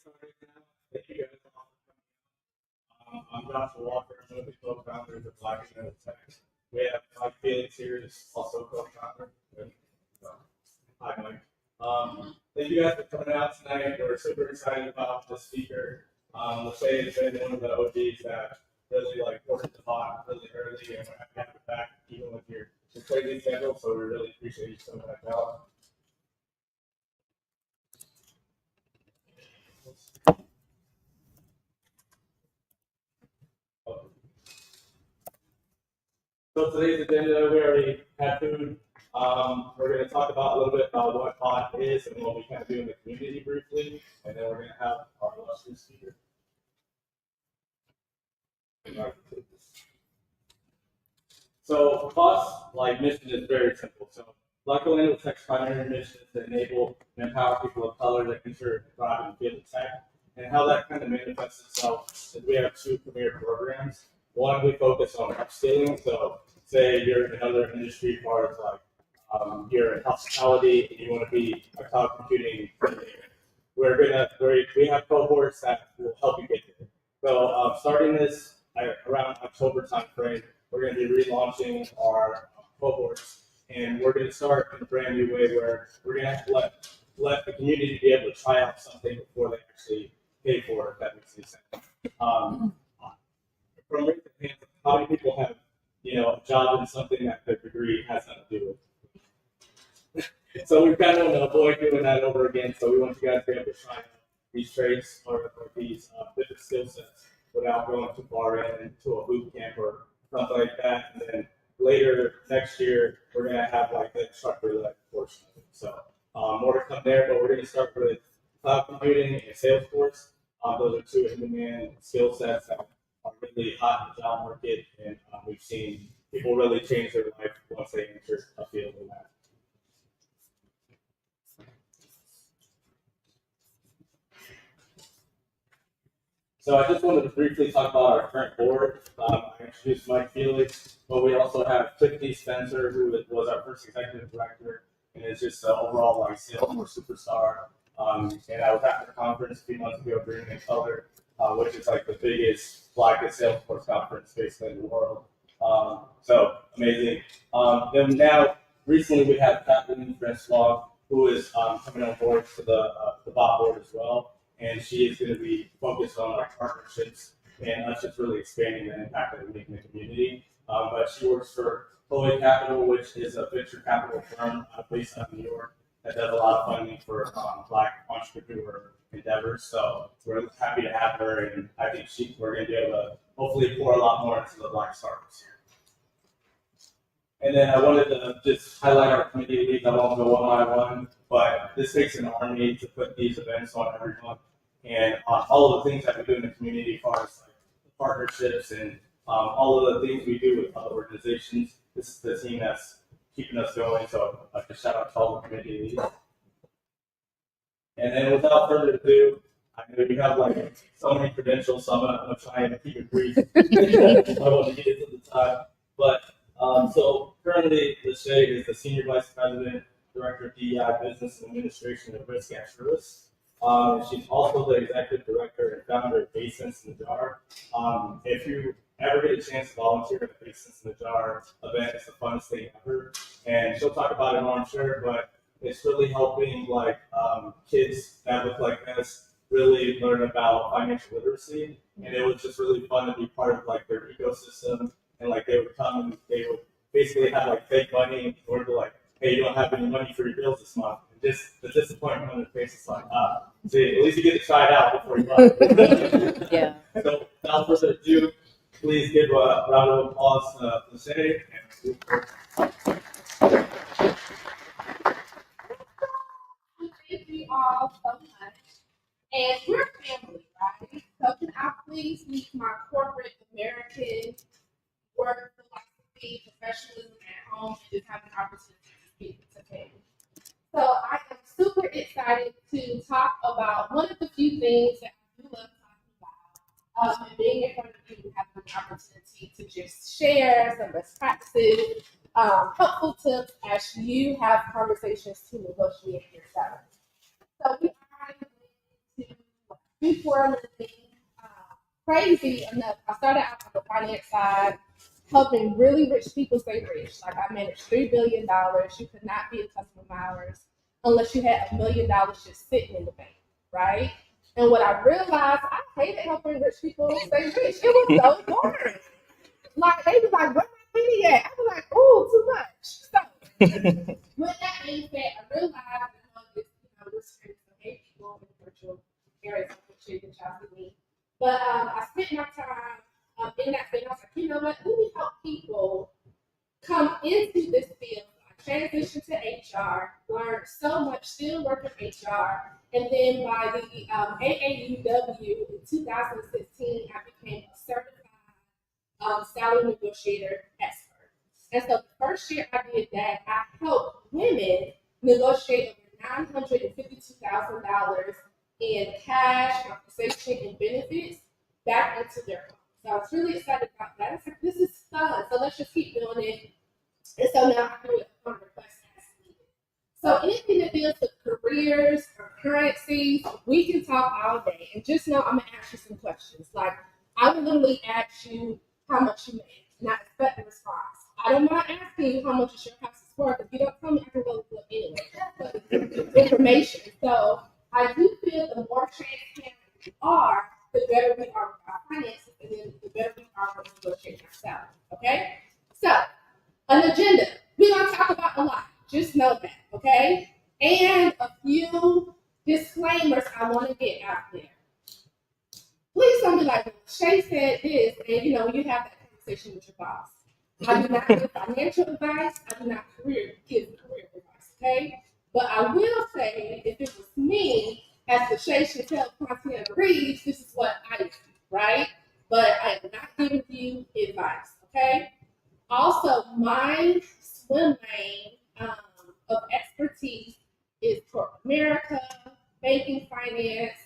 started now. Thank you guys all for coming. I'm Joshua Walker. I'm one of the co-founders of Black and Tech. We have Mike Felix here, who's also co-founder. Hi, Mike. Thank you guys for coming out tonight. We're super excited about the speaker. Lachey has been one of the OGs that really ordered the bot really early, and we're happy to have it back even with your crazy schedule. So we really appreciate you so much out. So today's agenda, we already had food. We're going to talk about a little bit about what pod is and what we kind of do in the community briefly, and then we're going to have our illustrious speaker. So pod's mission is very simple. So Black Orlando Tech's primary mission is to enable and empower people of color that can thrive in the field of tech. And how that kind of manifests itself is we have two premier programs. One, we focus on upskilling. So say you're in another industry, part of you're in hospitality and you want to be a cloud computing engineer. We have cohorts that will help you get there. So starting this around October timeframe, we're going to be relaunching our cohorts, and we're going to start in a brand new way where we're going to let the community be able to try out something before they actually pay for it, if that makes any sense. From raise the hands, how many people have a job in something that their degree has nothing to do with? So we kind of want to avoid doing that over again. So we want you guys to be able to try out these trades or these different skill sets without going too far into a boot camp or something like that. And then later next year, we're going to have the instructor-led portion of it. So more to come there, but we're going to start with cloud computing and Salesforce. Those are two in-demand skill sets that are really hot in the job market, and we've seen people really change their life once they enter a field in that. So I just wanted to briefly talk about our current board. I introduced Mike Felix, but we also have Tiffany Spencer, who was our first executive director, and is just the overall Salesforce superstar. And I was at the conference a few months ago, Green and Color, which is the biggest Blackest Salesforce conference basically in the world. So amazing. Then now, recently we have Kathleen Francois, who is coming on board to the bot board as well. And she is going to be focused on partnerships and us just really expanding the impact that we make in the community. But she works for Chloe Capital, which is a venture capital firm based out of New York that does a lot of funding for Black entrepreneur endeavors. So we're happy to have her, and I think we're going to be able to hopefully pour a lot more into the Black startups here. And then I wanted to just highlight our community leads. I won't go one by one, but this takes an army to put these events on every month. And all of the things that we do in the community, as far as partnerships and all of the things we do with other organizations, this is the team that's keeping us going. So I'd like to shout out to all the community leads. And then without further ado, I know we have so many credentials, so I'm going to try and keep it brief. I want to get into the time. But so currently, Lachey is the Senior Vice President, Director of DEI Business and Administration at Risk and Service. She's also the Executive Director and founder of Basins in the Jar. If you ever get a chance to volunteer at the Basins in the Jar event, it's the funnest thing ever. And she'll talk about it more, I'm sure, but it's really helping kids that look like us really learn about financial literacy. And it was just really fun to be part of their ecosystem. And they would come and they would basically have fake money in order to hey, you don't have any money for your bills this month. And just the disappointment on their face is see, at least you get to try it out before you buy. Yeah. So without further ado, please give a round of applause to Lachey. Thank you all so much. And we're family, right? So can I please meet my corporate American work philosophy, professionalism at home, and just have an opportunity to speak today. So I am super excited to talk about one of the few things that I do love talking about. And being in front of you and having an opportunity to just share some best practices, helpful tips as you have conversations to negotiate your salary. So we are going to before living. Crazy enough, I started out on the finance side, helping really rich people stay rich. Like I managed $3 billion. You could not be a customer of ours unless you had $1 million just sitting in the bank, right? And what I realized, I hated helping rich people stay rich. It was so boring. Like they be like, "Where my money at?" I be like, "Oh, too much." So with that being said, I realized this is hate people in virtual areas of which you can with me. But I spent my time in that field. I was like, you know what? Let me help people come into this field. I transitioned to HR, learned so much, still working HR. And then by the AAUW in 2016, I became a certified salary negotiator expert. And so the first year I did that, I helped women negotiate over $952,000 in cash, compensation, and benefits back into their home. So I was really excited about that. I was like, this is fun. So let's just keep doing it. And so now I do it on request as needed. So anything that deals with careers or currency, we can talk all day. And just know I'm gonna ask you some questions. Like I will literally ask you how much you make, and I expect a response. I don't mind asking you how much is your house is worth. If you don't tell me, I can go look anyway. Information. So I do feel the more transparent we are, the better we are with our finances, and then the better we are with negotiating our salary. Okay? So, an agenda. We're going to talk about a lot. Just know that. Okay? And a few disclaimers I want to get out there. Please don't be like, Shay said this, and you have that conversation with your boss. I do not give financial advice. I do not give career advice. Okay? But I will say, if it was me, as the Shay Chantel Pontiana reads, this is what I do, right? But I am not giving you advice, okay? Also, my swim lane of expertise is corporate America, banking, finance,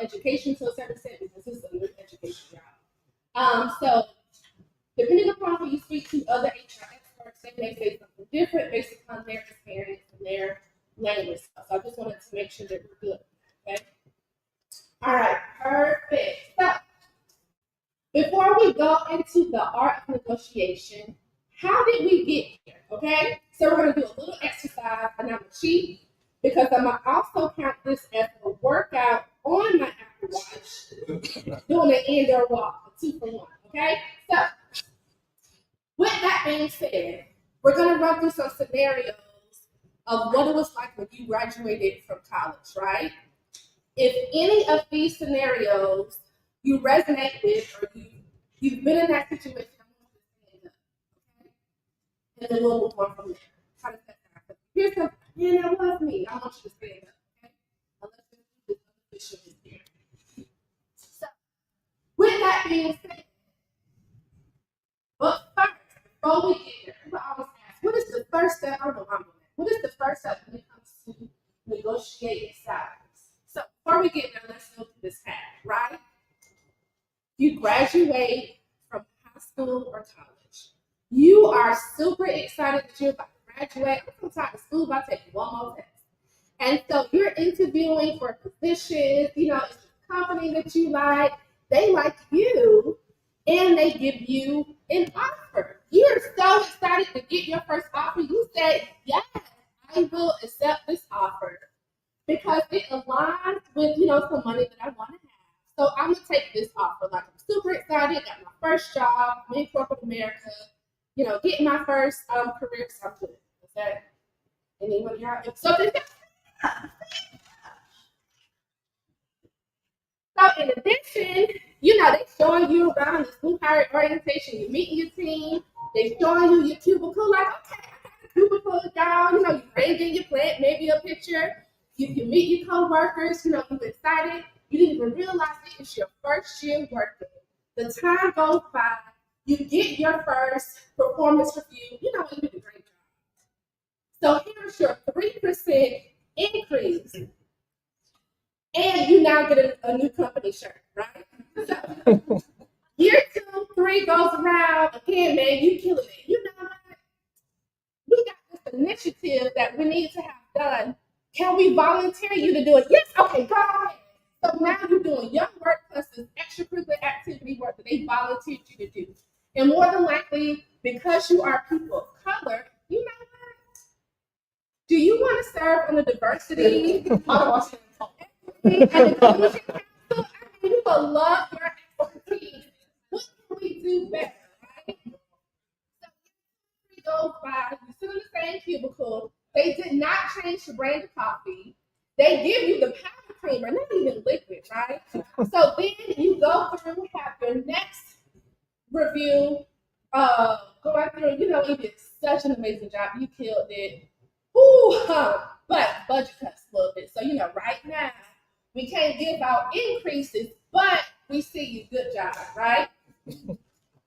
education to a certain extent, because this is a good education job. So, depending upon who you speak to, other HR experts, they may say something different based upon their experience and their language. So I just wanted to make sure that we're good. Okay. All right. Perfect. So before we go into the art of negotiation, how did we get here? Okay. So we're going to do a little exercise, and I'm a cheat because I'm going to also count this as a workout on my Apple Watch, doing an indoor walk, a 2-for-1. Okay. So with that being said, we're going to run through some scenarios of what it was like when you graduated from college, right? If any of these scenarios you resonate with, or you've been in that situation, okay? And then we'll move on from there. How does that happen? Here's the, man, that was me. I want you to stand up, okay? Unless this official is here. So, with that being said, but first, before we get there, people always ask, what is the first step? I don't know, what is the first step when it comes to negotiating salaries? So before we get there, let's go through this path, right? You graduate from high school or college. You are super excited that you're about to graduate. I'm so tired of school, about to take one more test. And so you're interviewing for positions, it's a company that you like, they like you, and they give you an offer. You're so excited to get your first offer. You said, yes, I will accept this offer because it aligns with, some money that I want to have. So I'm going to take this offer. Like, I'm super excited, got my first job, I'm in corporate America, getting my first career, so I'm good. Okay? Anyone here? So in addition, they showing you around this new hire orientation. You're meeting your team. They showing you your cubicle. Like, okay, I got a cubicle down. You bring in your plant, maybe a picture. You can meet your co-workers. You're excited. You didn't even realize it's your first year working. The time goes by. You get your first performance review. You did a great job. So here's your 3% increase. And you now get a new company shirt, right? So, year 2, 3 goes around. Again, man, you killing it. You know what? We got this initiative that we need to have done. Can we volunteer you to do it? Yes, okay, go ahead. So now you're doing your work plus this extracurricular activity work that they volunteered you to do. And more than likely, because you are people of color, you know what? Do you want to serve on the diversity and inclusion council? I mean, we would love your expertise. What can we do better, right? So goes by, you sit in the same cubicle. They did not change the brand of coffee. They give you the powder creamer, not even liquid, right? So then you go through, have your next review, going through, you did such an amazing job. You killed it. Ooh, but budget cuts a little bit. So, right now, we can't give out increases, but we see you. Good job, right? So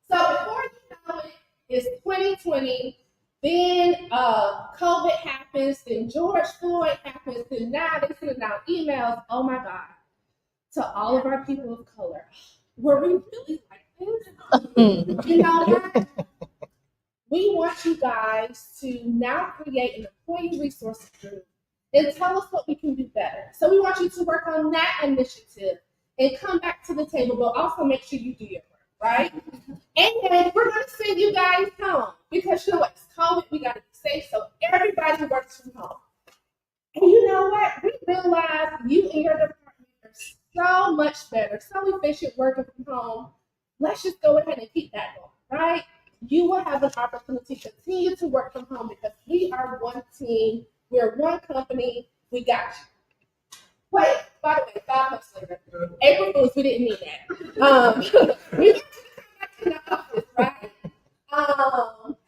before you know it, it's 2020. Then COVID happens. Then George Floyd happens. Then now they're sending out emails. Oh my God. To all of our people of color. Were we really like this? You know what? We want you guys to now create an employee resource group and tell us what we can do better. So we want you to work on that initiative and come back to the table, but also make sure you do your work, right? And we're going to send you guys home because it's COVID. We got to be safe, so everybody works from home. And you know what? We realize you and your department are so much better, so efficient working from home. Let's just go ahead and keep that going, right? You will have an opportunity to continue to work from home because we are one team. We're one company. We got you. Wait, by the way, 5 months later, April Fools, we didn't mean that. We want you to come back to the office, right?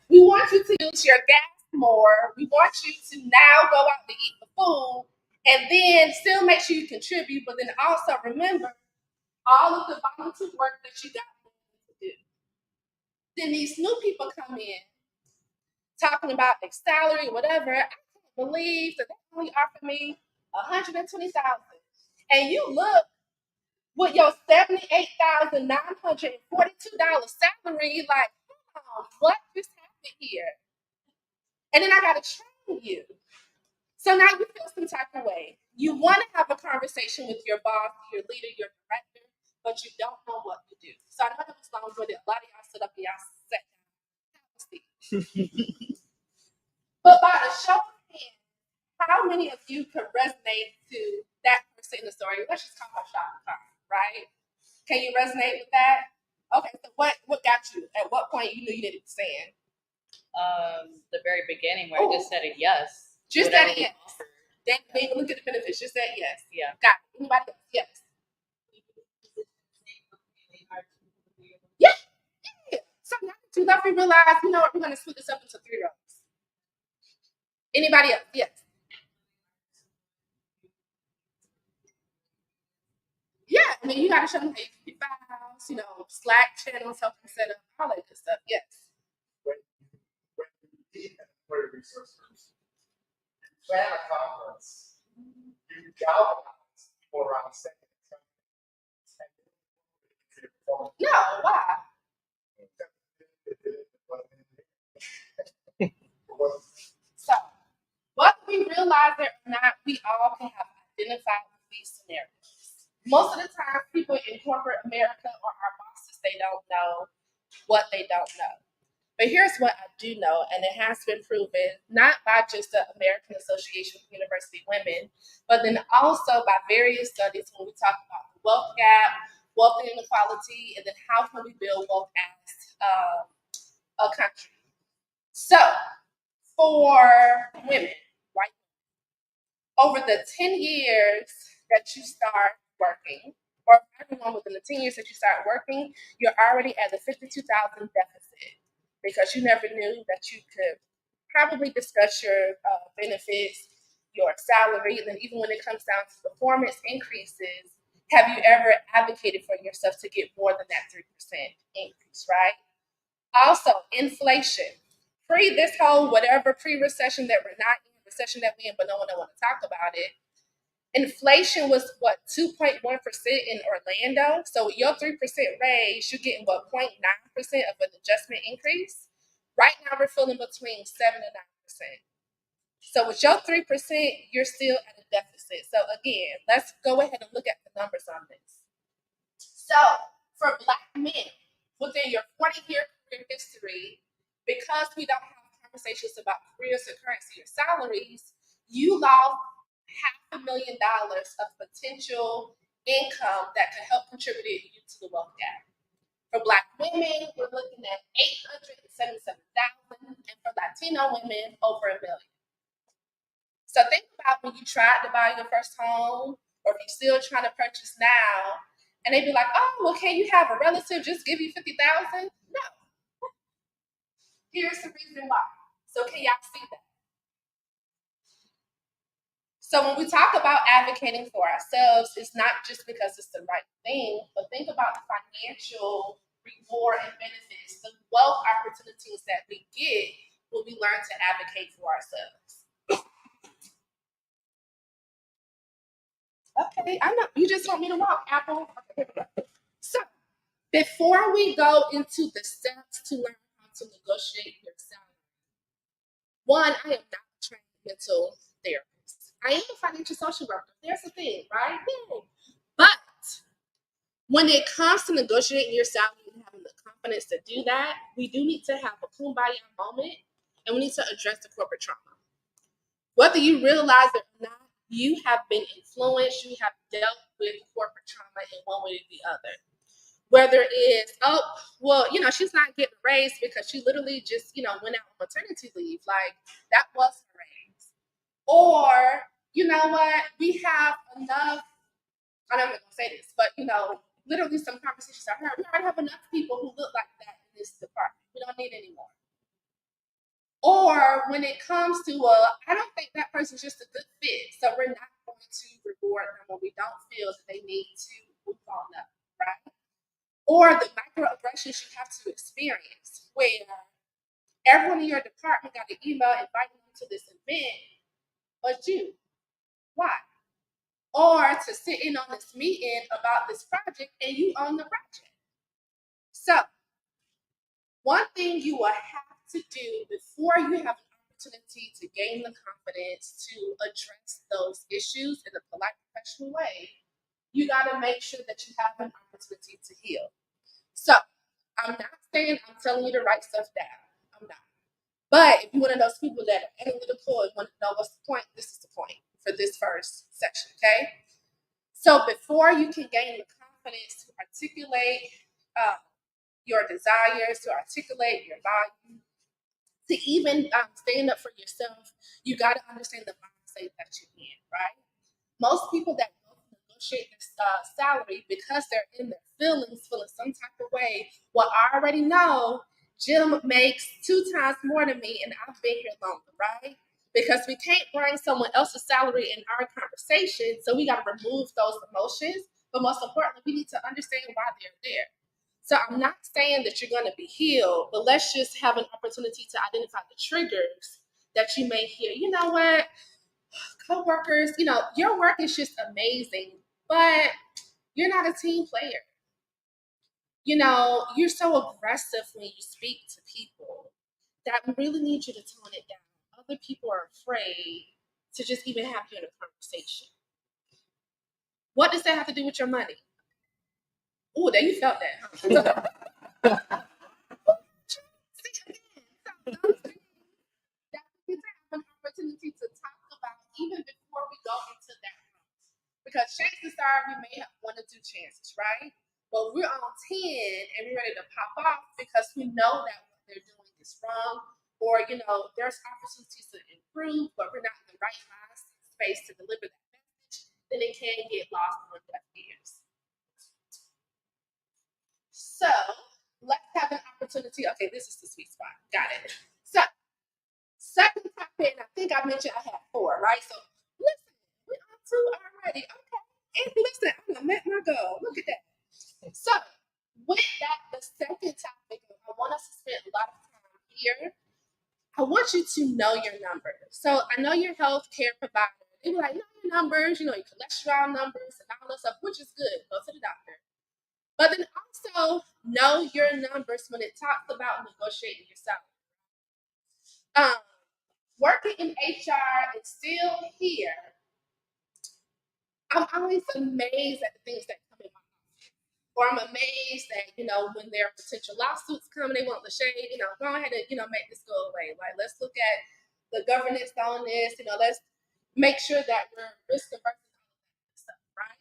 We want you to use your gas more. We want you to now go out to eat the food and then still make sure you contribute, but then also remember all of the volunteer work that you got to do. Then these new people come in talking about their salary, whatever. I can't believe that they only offered me $120,000. And you look with your $78,942 salary, like, what just happened here? And then I gotta train you. So now you feel some type of way. You want to have a conversation with your boss, your leader, your director, but you don't know what to do. So I know it was long-winded. A lot of y'all stood up and y'all sat down. But by the show of hands, how many of you could resonate to that person in the story? Let's just call her Shaka Khan, right? Can you resonate with that? Okay, so what got you? At what point you knew you needed to stand? The very beginning where I just said a yes. Just said a yes. They even look at the benefits. Just said yes. Yeah. Got it. Anybody else? Yes. Yeah. So now that you left, we realize, you know what, we're going to split this up into 3 rows. Anybody else? Yes. Yeah, I mean, you got to show them APP files, Slack channels, help them set up, all that good stuff. Yes. When you need an employee resource groups, you plan a conference, you galvanize people around saying No, why? So, whether we realize it or not, we all can have identified with these scenarios. Most of the time, people in corporate America or our bosses, they don't know what they don't know. But here's what I do know, and it has been proven, not by just the American Association of University Women, but then also by various studies when we talk about the wealth gap, wealth inequality, and then how can we build wealth as a country. So, for women, right, over the 10 years that you start working, or everyone within the 10 years that you start working, you're already at the 52,000 deficit because you never knew that you could probably discuss your benefits, your salary, and then even when it comes down to performance increases, have you ever advocated for yourself to get more than that 3% increase, right? Also, inflation. Pre this whole whatever pre-recession that we're not in, recession that we're in, but no one don't want to talk about it. Inflation was 2.1% in Orlando. So with your 3% raise, you're getting 0.9% of an adjustment increase. Right now we're feeling between 7 and 9%. So with your 3%, you're still at an deficit. So again, let's go ahead and look at the numbers on this. So for Black men within your 40-year career history, because we don't have conversations about careers or currency or salaries, you lost $500,000 of potential income that could help contribute you to the wealth gap. For Black women, we're looking at $877,000, and for Latino women, over $1 million. So think about when you tried to buy your first home, or if you're still trying to purchase now, and they'd be like, "Oh, well, can you have a relative just give you $50,000?" No. Here's the reason why. So can y'all see that? So when we talk about advocating for ourselves, it's not just because it's the right thing, but think about the financial reward and benefits, the wealth opportunities that we get when we learn to advocate for ourselves. Okay, I know you just want me to walk, Apple. Okay, here we go. So before we go into the steps to learn how to negotiate your salary, one, I am not a trained mental therapist. I am a financial social worker. There's the thing, right? But when it comes to negotiating your salary and having the confidence to do that, we do need to have a kumbaya moment, and we need to address the corporate trauma. Whether you realize it or not, you have been influenced, you have dealt with corporate trauma in one way or the other. Whether it's, oh, well, she's not getting a raise because she literally just, went out on maternity leave. Like, that was her raise. Or, you know what, we have enough, I'm not going to say this, but, literally some conversations I heard, we already have enough people who look like that in this department. We don't need any more. Or when it comes to, I don't think that person's just a good fit, so we're not going to reward them when we don't feel that they need to move on up, right? Or the microaggressions you have to experience, where everyone in your department got an email inviting you to this event, but you. Why? Or to sit in on this meeting about this project and you own the project. So, one thing you will have to do before you have an opportunity to gain the confidence to address those issues in a polite, professional way, you got to make sure that you have an opportunity to heal. So, I'm not saying I'm telling you to write stuff down. I'm not. But if you're one of those people that are analytical and want to know what's the point, this is the point for this first section, okay? So before you can gain the confidence to articulate your desires, to articulate your value, to even stand up for yourself, you got to understand the mindset that you're in, right? Most people that go to negotiate their salary because they're in their feelings, feeling some type of way, well, I already know Jim makes 2 times more than me and I've been here longer, right? Because we can't bring someone else's salary in our conversation, so we got to remove those emotions. But most importantly, we need to understand why they're there. So I'm not saying that you're going to be healed, but let's just have an opportunity to identify the triggers that you may hear. You know what? Co-workers, your work is just amazing, but you're not a team player. You're so aggressive when you speak to people that we really need you to tone it down. Other people are afraid to just even have you in a conversation. What does that have to do with your money? Oh, there you felt that. Huh? See, again, so those things that we need to have an opportunity to talk about even before we go into that room. Because chances are we may have 1 or 2 chances, right? But we're on 10 and we're ready to pop off because we know that what they're doing is wrong, or there's opportunities to improve, but we're not in the right mind space to deliver that message, then it can get lost on deaf ears. So let's have an opportunity. Okay, this is the sweet spot. Got it. So second topic, and I think I mentioned I had 4, right? So listen, we're on 2 already. Okay. And listen, I met my goal. Look at that. So with that, the second topic, I want us to spend a lot of time here. I want you to know your numbers. So I know your healthcare provider. They were like, know your numbers, your cholesterol numbers and all that stuff, which is good. Go to the doctor. But then also know your numbers when it talks about negotiating your salary. Working in HR is still here. I'm always amazed at the things that come in my office. Or I'm amazed that, when there are potential lawsuits coming, they want the shade, go ahead and, make this go away. Like, let's look at the governance on this, let's make sure that we're risk averse and stuff, right?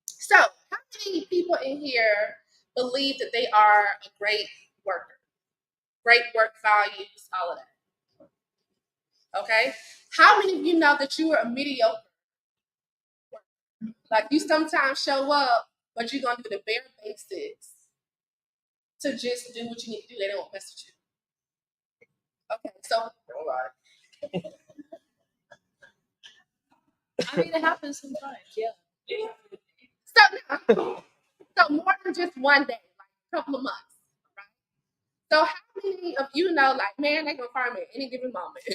So, how many people in here believe that they are a great worker? Great work values, all of that. Okay? How many of you know that you are a mediocre worker? Like, you sometimes show up, but you're going to do the bare basics to just do what you need to do. They don't mess with you. Okay, so Don't lie. I mean, it happens sometimes, yeah. so more than just one day, like a couple of months, right? So how many of you know, like, man, they gonna fire me at any given moment?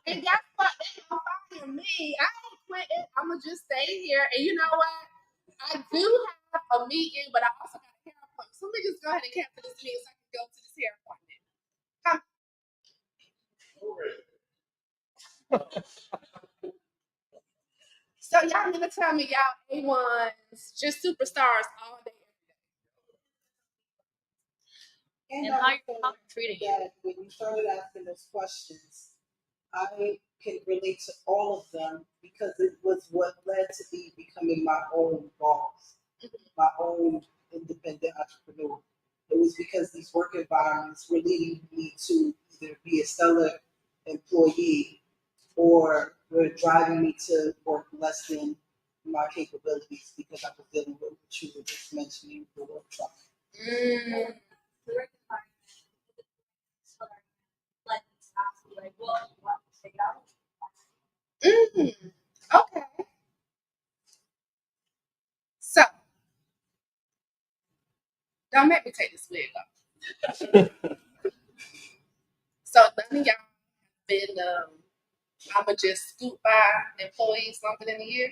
And guess what? They gonna fire me. I ain't quitting. I'm gonna just stay here. And you know what? I do have a meeting, but I also got a hair appointment. So let me just go ahead and cancel this meeting so I can go to this hair appointment. So y'all mean to tell me y'all A1s, just superstars all day, every day? And how you're treating you. That when you started asking those questions, I can relate to all of them because it was what led to me becoming my own boss, my own independent entrepreneur. It was because these work environments were leading me to either be a stellar employee or were driving me to work less than my capabilities because I was dealing with what you were just mentioning, the work truck. Okay. So, don't make me take this wig off. So none of y'all been, I'ma just scoot by employees longer than a year?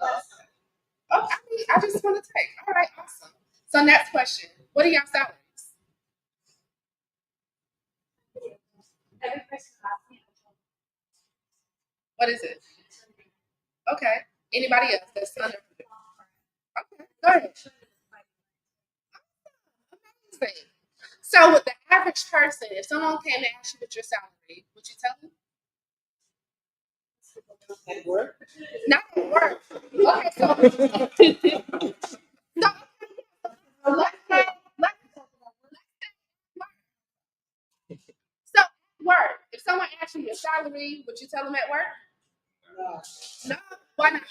Okay, I just want to take. All right, awesome. So next question. What are y'all salaries? Every person asks me. What is it? Okay. Anybody else that's under? Okay, go ahead. Amazing. So with the average person, if someone came to ask you what your salary, would you tell them? At work? Not at work. Okay, so let's say so work. If someone asks you your salary, would you tell them at work? No. No. Why not?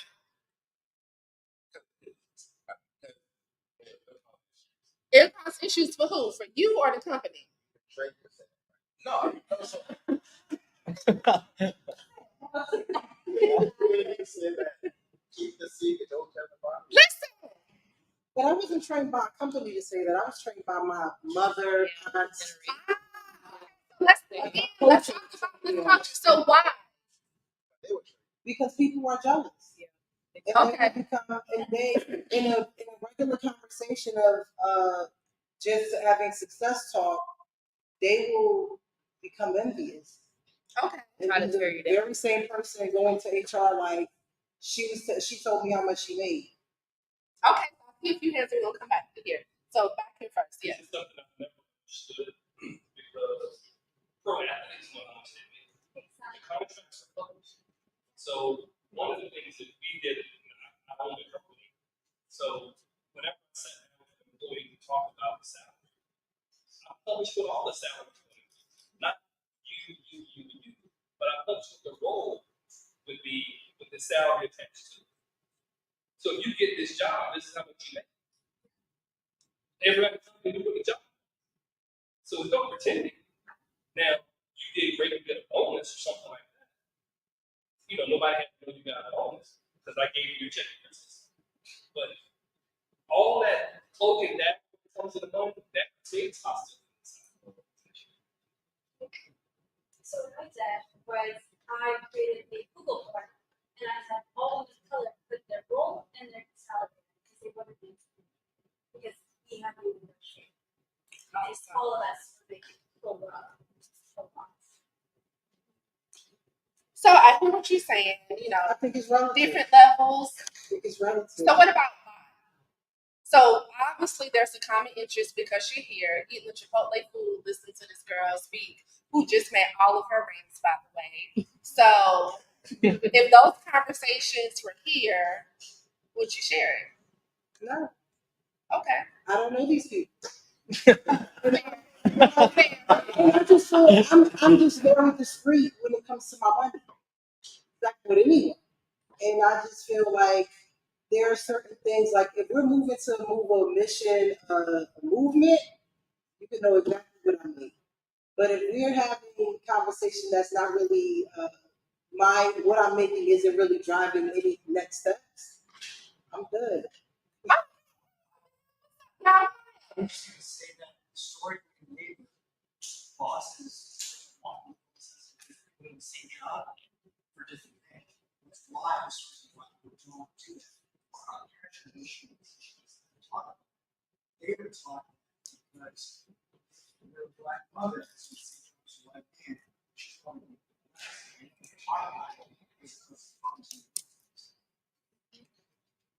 It causes issues for who? For you or the company? No, keep the secret, don't tell the Listen. But I wasn't trained by a company to say that. I was trained by my mother, aunts. Let's talk about this culture. So why? Because people are jealous. And Okay. they become, and they in a regular conversation of just having success talk, they will become envious. Okay. And Try to be tear the you down. very same person going to HR like she told me how much she made. Okay. If you hands are gonna come back to here. So back here first. Yes. This is something I've never understood because pro athletes don't understand it. The contracts are closed. So one of the things that we did, I own a company. So whenever I sat down with an employee to talk about the salary, I published what all the salaries were. Not you, but I published what the role would be with the salary attached to it. So if you get this job, this is how much you make. Everybody can do a job. So it's not pretending. Now, you did great, you get a bonus or something like that. You know, nobody had to know you got a bonus because I gave you your check. But all that cloaking that comes to the moment, that creates hostility. So what I did was I created a Google form and I had all of the color put their role and their salary because they wanted me to, because we have to negotiate. It's all of us for making full. So So I hear what you're saying, I think it's relative. different levels. I think it's relative. So what about mine? So obviously there's a common interest because you're here eating the Chipotle food, listening to this girl speak, who just met all of her rants, by the way. So if those conversations were here, would you share it? No, Okay. I don't know these people. Fair. And I just feel I'm just very discreet when it comes to my money. Like with anyone. And I just feel like there are certain things, like if we're moving to move a mission, a movement, you can know exactly what I mean. But if we're having conversation that's not really what I'm making isn't really driving any next steps, I'm good. Now, I'm just gonna say that historically, maybe bosses want doing the same job for different pay. That's why this was what we don't do that. Our tradition they were taught because their black mother has been saying to white man, she's going to be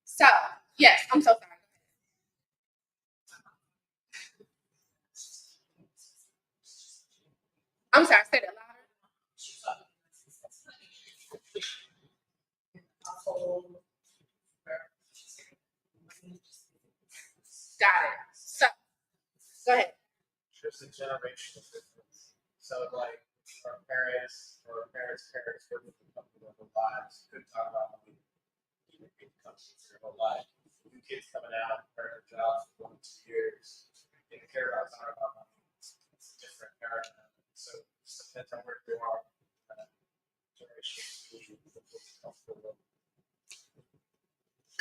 so yes, I'm so sorry. I'm sorry, say that louder. Got it. So go ahead. There's a generational difference. So like our parents or our parents' parents working for the company their whole lives, couldn't talk about money. You know, the companies their whole life. New kids coming out, starting their jobs for 1 to 2 years. They don't care about talking about money. It's a different paradigm. So it just depends on where you are. Generation.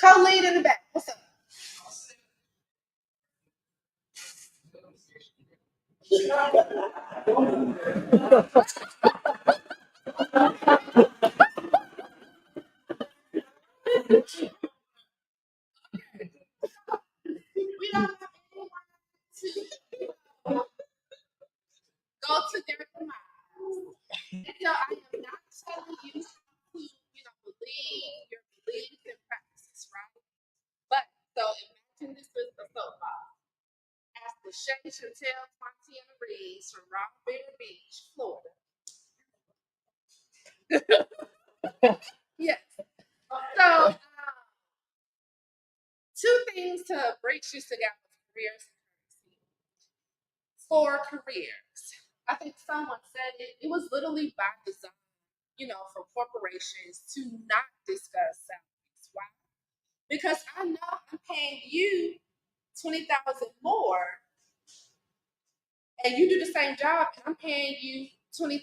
Co-lead in the back. What's up? We don't have anyone to go to their demise. And so I am not telling you to, believe your beliefs and practices, right? But so imagine this is the soapbox. As the Shay Chantel Montana reads from Rock Bear Beach, Florida. Yes. So, two things to bridge you together with careers and currency. For careers, I think someone said it was literally by design, for corporations to not discuss salaries. Why? Because I know I'm paying you $20,000 more, and you do the same job, and I'm paying you $20,000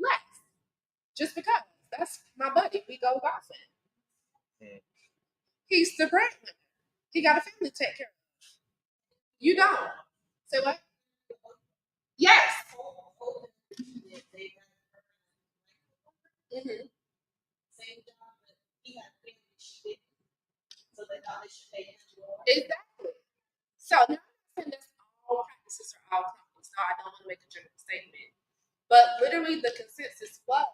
less, just because that's my buddy. We go golfing. He's the breadwinner. He got a family to take care of. You don't. Say what? Yes. Mm-hmm. Same job, but he had family shit. So they thought they should pay him more. Exactly. So now I'm saying that's all practices are all companies. So I don't want to make a general statement. But literally the consensus was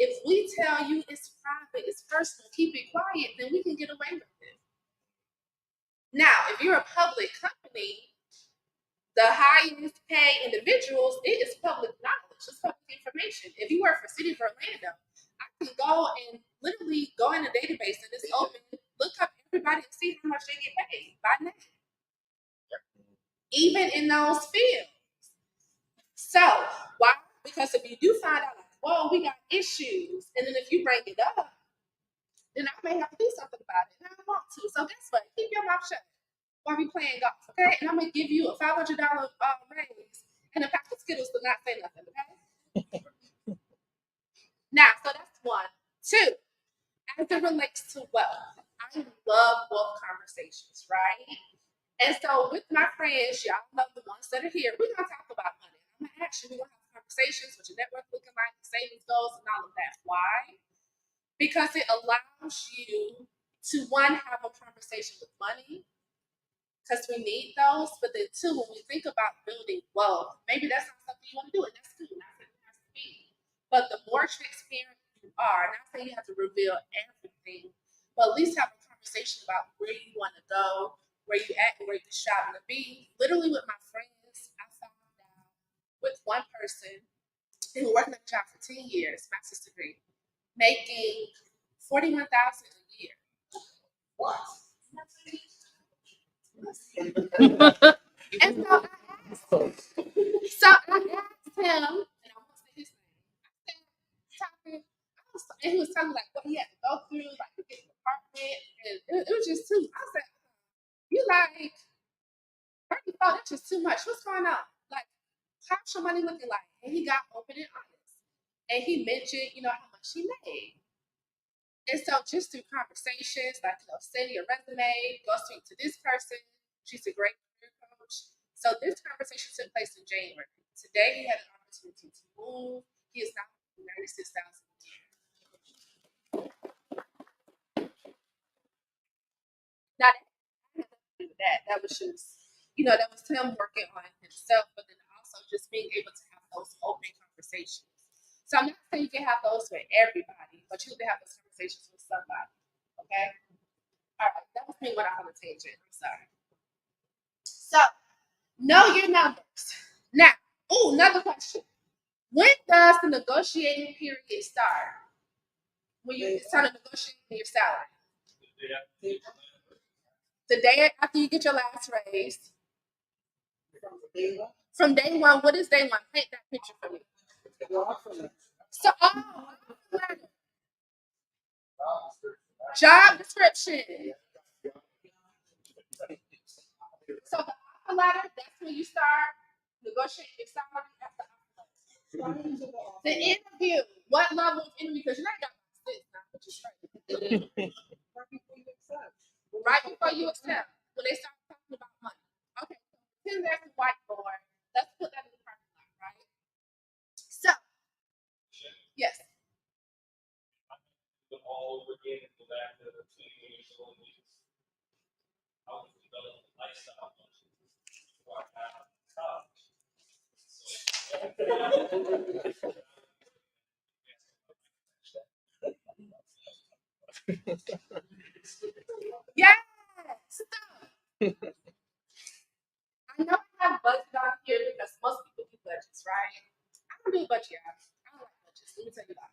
if we tell you it's private, it's personal, keep it quiet, then we can get away with it. Now, if you're a public company, the highest paid individuals, it is public knowledge, it's public information. If you work for City of Orlando, I can go and literally go in a database and it's open, look up everybody and see how much they get paid by name. Even in those fields. So, why? Because if you do find out, like, whoa, we got issues, and then if you bring it up, then I may have to do something about it, and I don't want to. So guess what? Keep your mouth shut while we playing golf, okay? And I'm gonna give you a $500 raise and a pack of Skittles to not say nothing, okay? Now, so that's one. Two, as it relates to wealth, I love wealth conversations, right? And so with my friends, y'all love the ones that are here, we're gonna talk about money. I'm gonna ask you, we're gonna have conversations, what your network looking like, savings goals, and all of that. Why? Because it allows you to, one, have a conversation with money, because we need those, but then two, when we think about building wealth, maybe that's not something you want to do, and that's good, not something it has to be. But the more transparent you you are. Not saying you have to reveal everything, but at least have a conversation about where you want to go, where you at, and where you're striving to be. Literally with my friends, I found out with one person who worked at a job for 10 years, master's degree, making $41,000 a year. What? And so I asked him, and I won't say his name. And he was telling me like what he had to go through, like to get an apartment, and it was just too. I said, "You like 34? That's just too much. What's going on? Like, how's your money looking like?" And he got open and honest, and he mentioned, how much he made. And so just through conversations, like, send your resume, go speak to this person. She's a great career coach. So this conversation took place in January. Today he had an opportunity to move. He is now making $96,000 a year. Now that was just, that was him working on himself, but then also just being able to have those open conversations. So I'm not saying you can have those with everybody, but you can have those conversations with somebody. Okay? All right, that was me when I on a tangent. I'm sorry. So, know your numbers. Now, another question. When does the negotiating period start? When you start negotiating your salary? The day after you get your last raise. From day one, what is day one? Paint that picture for me. So, job description. So the offer letter, that's when you start negotiating your salary at the offer letter. The interview, what level of interview? Because you're not got six now, which is right. Right before you accept, when they start talking about money. Okay, then there's the whiteboard. Let's put that in the parking lot, right? So, yes. All over again and go back to the 20 years old years. How to develop a lifestyle. Yes. I know I have budget on here because most people do budgets, right? I don't do a budget, y'all. I don't like budgets. Let me tell you that.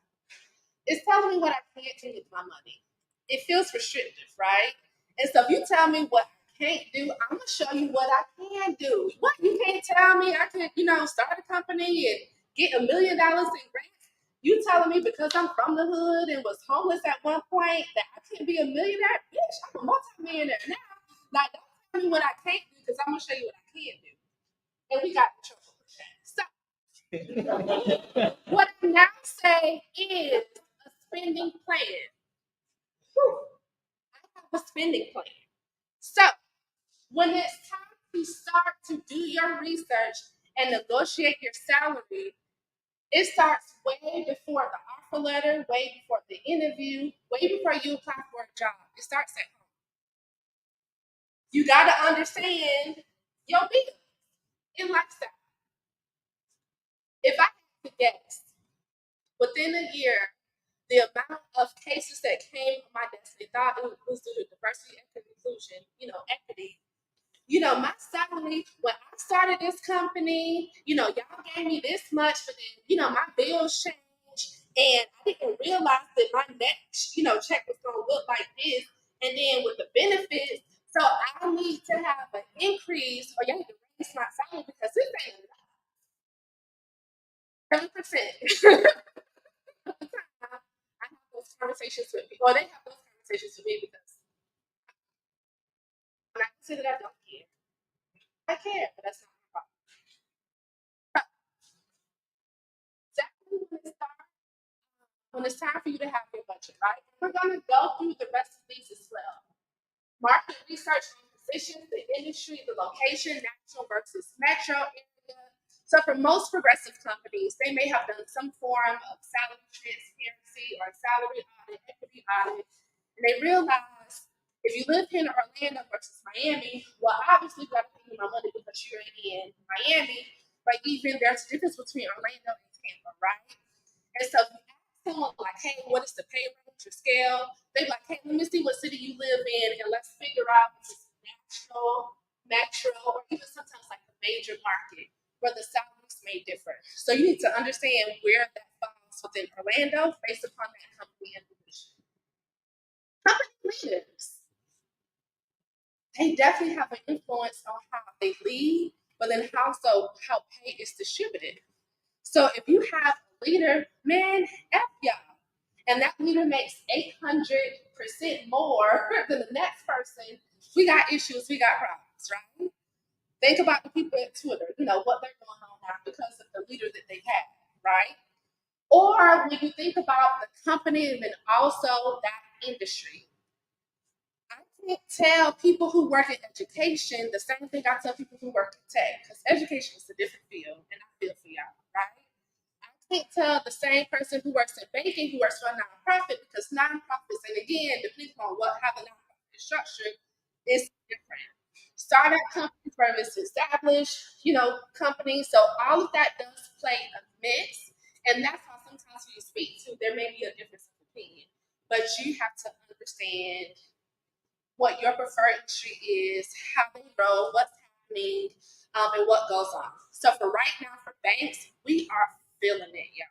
It's telling me what I can't do with my money. It feels restrictive, right? And so if you tell me what I can't do, I'm gonna show you what I can do. What you can't tell me I can, start a company and get $1 million in grants. You telling me because I'm from the hood and was homeless at one point that I can't be a millionaire? Bitch, I'm a multi-millionaire now. Like, don't tell me what I can't do because I'm gonna show you what I can do. And we got in trouble with that. So what I now say is a spending plan. I have a spending plan. So when it's time to start to do your research and negotiate your salary, it starts way before the offer letter, way before the interview, way before you apply for a job. It starts at home. You got to understand your bills and lifestyle. If I had to guess, within a year, the amount of cases that came on my desk, they thought it was due to diversity, equity, inclusion, equity. My salary, when I started this company, y'all gave me this much, but then, my bills changed, and I didn't realize that my next, check was going to look like this, and then with the benefits, so I need to have an increase, or y'all need to raise my salary because this ain't enough. 7%. I have those conversations with people, or they have those conversations with me because when I consider that I don't care. I care, but that's not my problem. Exactly when it's time for you to have your budget, right? We're gonna go through the rest of these as well. Market research on positions, the industry, the location, national versus metro area. So for most progressive companies, they may have done some form of salary transparency or salary audit, equity audit, and they realize if you live in Orlando versus Miami, well, obviously you got to pay me my money because you're in Miami, but even there's a difference between Orlando and Tampa, right? And so if you ask someone like, hey, what is the pay range or scale? They be like, hey, let me see what city you live in, and let's figure out if it's national, metro, or even sometimes like a major market where the salaries may differ. So you need to understand where that falls within Orlando based upon that company and position. Company leaders, they definitely have an influence on how they lead, but then also how pay is distributed. So if you have a leader, man, F y'all, and that leader makes 800% more than the next person, we got issues, we got problems, right? Think about the people at Twitter, what they're going on now because of the leader that they have, right? Or when you think about the company and then also that industry. I can't tell people who work in education the same thing I tell people who work in tech, because education is a different field, and I feel for y'all, right? I can't tell the same person who works in banking who works for a nonprofit, because nonprofits, and again, depending on how the nonprofit is structured, is different. Startup companies versus established, companies. So all of that does play a mix, and that's how sometimes when you speak to, there may be a difference of opinion, but you have to understand what your preferred industry is, how they roll, what's happening, and what goes on. So for right now, for banks, we are feeling it, y'all.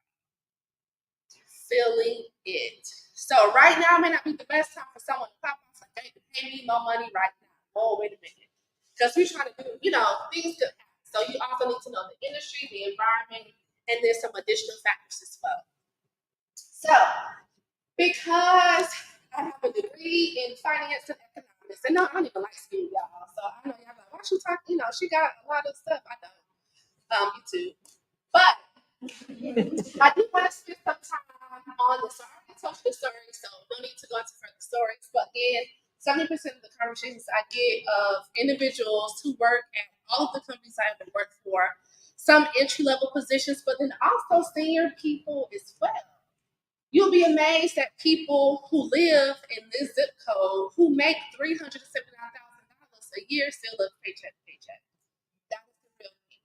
Feeling it. So right now may not be the best time for someone to pop off like, hey, pay me more money right now. Oh, wait a minute. Because we're trying to do, things could happen. So you also need to know the industry, the environment, and there's some additional factors as well. So, because I have a degree in finance and economics, and no, I don't even like school, y'all. So I know y'all like, why she talk? She got a lot of stuff. I don't. YouTube. But I do want to spend some time on this. So I already told you the story, so no need to go into further stories. But again, 70% of the conversations I get of individuals who work at all of the companies I have worked for, some entry-level positions, but then also senior people as well. You'll be amazed at people who live in this zip code who make $379,000 a year still live paycheck to paycheck. That is the real thing.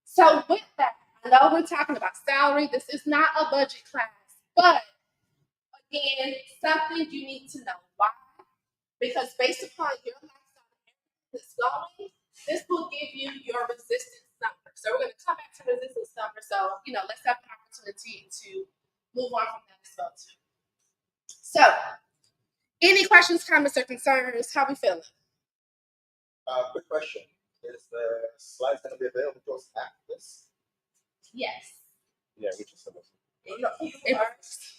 So with that, I know we're talking about salary. This is not a budget class, but again, something you need to know. Why? Because based upon your lifestyle and everything that's going, this will give you your resistance number. So we're going to come back to resistance number. So, let's have an opportunity to move on from that as well too. So, any questions, comments, or concerns? How we feeling? Quick question. Is the slides going to be available to us after this? Yes. Yeah, we just said this. It works.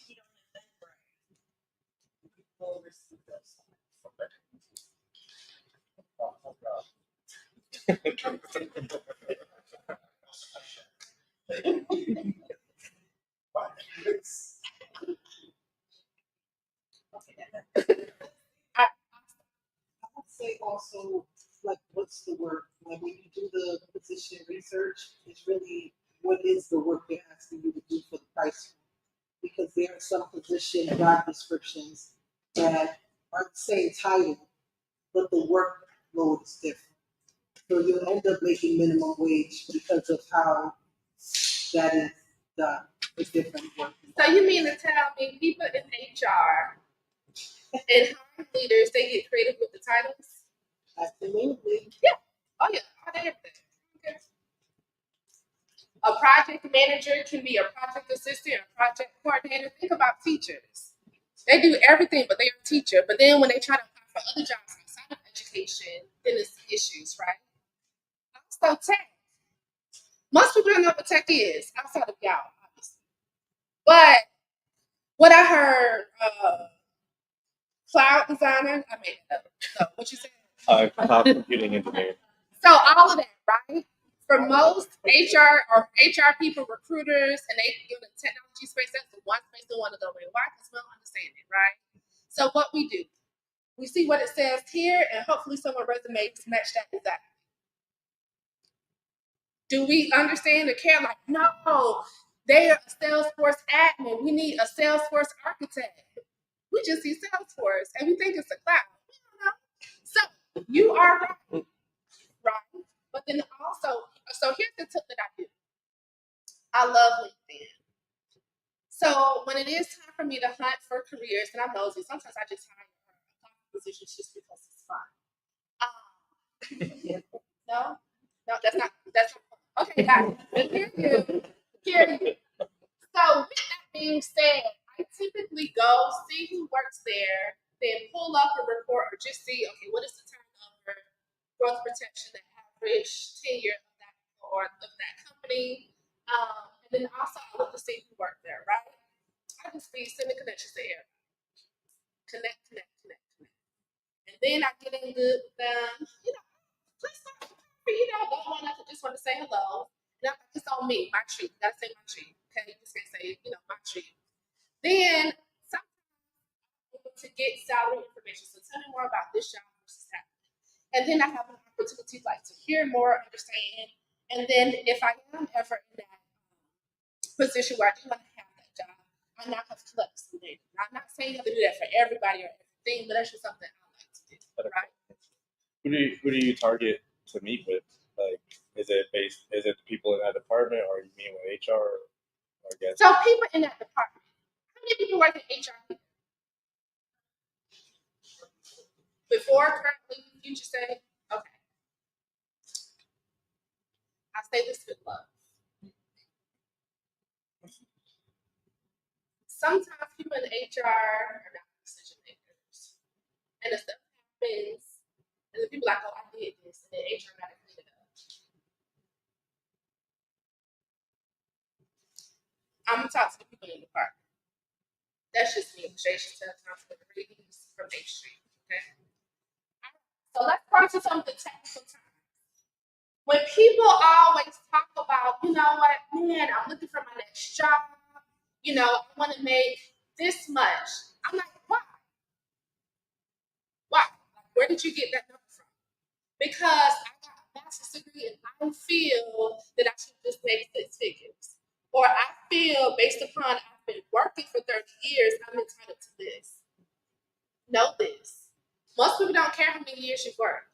Oh, God. I'd say also, like, what's the work? Like, when you do the position research, it's really, what is the work they're asking you to do for the price? Because there are some position job descriptions that are the same title, but the workload is different. So you'll end up making minimum wage because of how that is done. It's different work. So you mean to tell me people in HR and hiring leaders, they get creative with the titles? Absolutely. Oh yeah, all day, everything. Okay. A project manager can be a project assistant, a project coordinator. Think about teachers. They do everything, but they're a teacher. But then when they try to apply for other jobs outside of education, then it's issues, right? Also tech. Most people don't know what tech is outside of y'all, obviously. But what I heard, cloud designer, I made it up. So what you said? Cloud computing engineer. So all of that, right? For most HR people, recruiters, and they in the technology space, that's the one space they want to go in. Why? Because we don't understand it, right? So what we do, we see what it says here, and hopefully someone resumes match that exactly. Do we understand the care? Like, no, they are a Salesforce admin. We need a Salesforce architect. We just see Salesforce, and we think it's a cloud. We don't know. So you are right. Right. But then also, so here's the tip that I do. I love LinkedIn. So when it is time for me to hunt for careers, and I'm nosy, sometimes I just hire positions just because it's fun. No, that's not. Okay, guys. Hear you. So with that being said, I typically go see who works there, then pull up a report or just see, okay, what is the turnover, growth protection, the average tenure of that or of that company, and then also I look to see who worked there, right? I just be sending connections to everybody. Connect. And then I get in good with them, please stop. Don't want nothing, just want to say hello. Now it's on me, my treat. Gotta say my treat. Okay, you just can't say, my treat. Then sometimes I'm able to get salary information. So tell me more about this job versus that. And then I have an opportunity to hear more, understand. And then if I am ever in that position where I do want to have that job, I now have to collect some data. Now, I'm not saying you have to do that for everybody or everything, but that's just something I like to do, right? Who do you target to meet with? Like, is it the people in that department, or you mean with HR? I guess. So people in that department. How many people work in HR here? Before, currently, future say? Okay. I say this with love. Sometimes people in HR are not decision makers. And the stuff happens, and the people like, oh, I did this, and then HR got to clean it up. I'm going to talk to the people in the department. That's just me, Shay Chantel Thompson Reeves from Main Street. Okay. So let's go into some of the technical terms. When people always talk about, you know what, man, I'm looking for my next job. I want to make this much. I'm like, why? Why? Where did you get that number from? Because I got a master's degree and I feel that I should just make 6 figures. Or I feel based upon I've been working for 30 years, I'm entitled to this. Know this. Most people don't care how many years you've worked.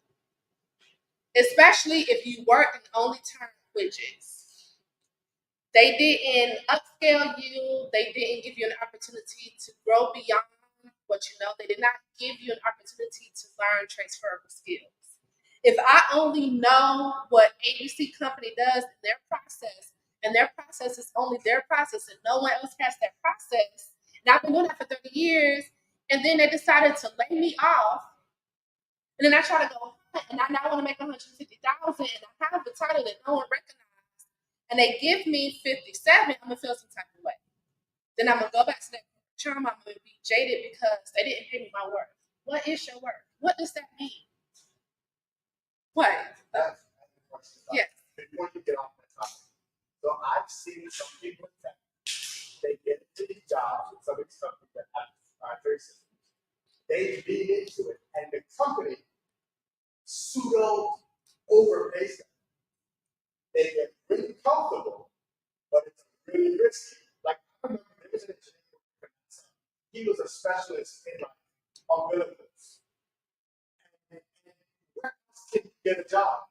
Especially if you work and only turn widgets. They didn't upscale you. They didn't give you an opportunity to grow beyond what you know. They did not give you an opportunity to learn transferable skills. If I only know what ABC company does in their process, and their process is only their process, and no one else has that process, and I've been doing that for 30 years, and then they decided to lay me off, and then I try to go, and I now want to make $150,000, and I have the title that no one recognizes, and they give me 57, I'm gonna feel some type of way. Then I'm gonna go back to that trauma. I'm gonna be jaded because they didn't pay me my worth. What is your worth? What does that mean? What? Yes. Before you get off that topic, so I've seen some people that they get into these jobs with some of these companies that have very systems. They lean into it, and the company pseudo overpays them. They get really comfortable, but it's really risky. Like I remember there was an engineer, he was a specialist in umbilicals. And where else can you get a job?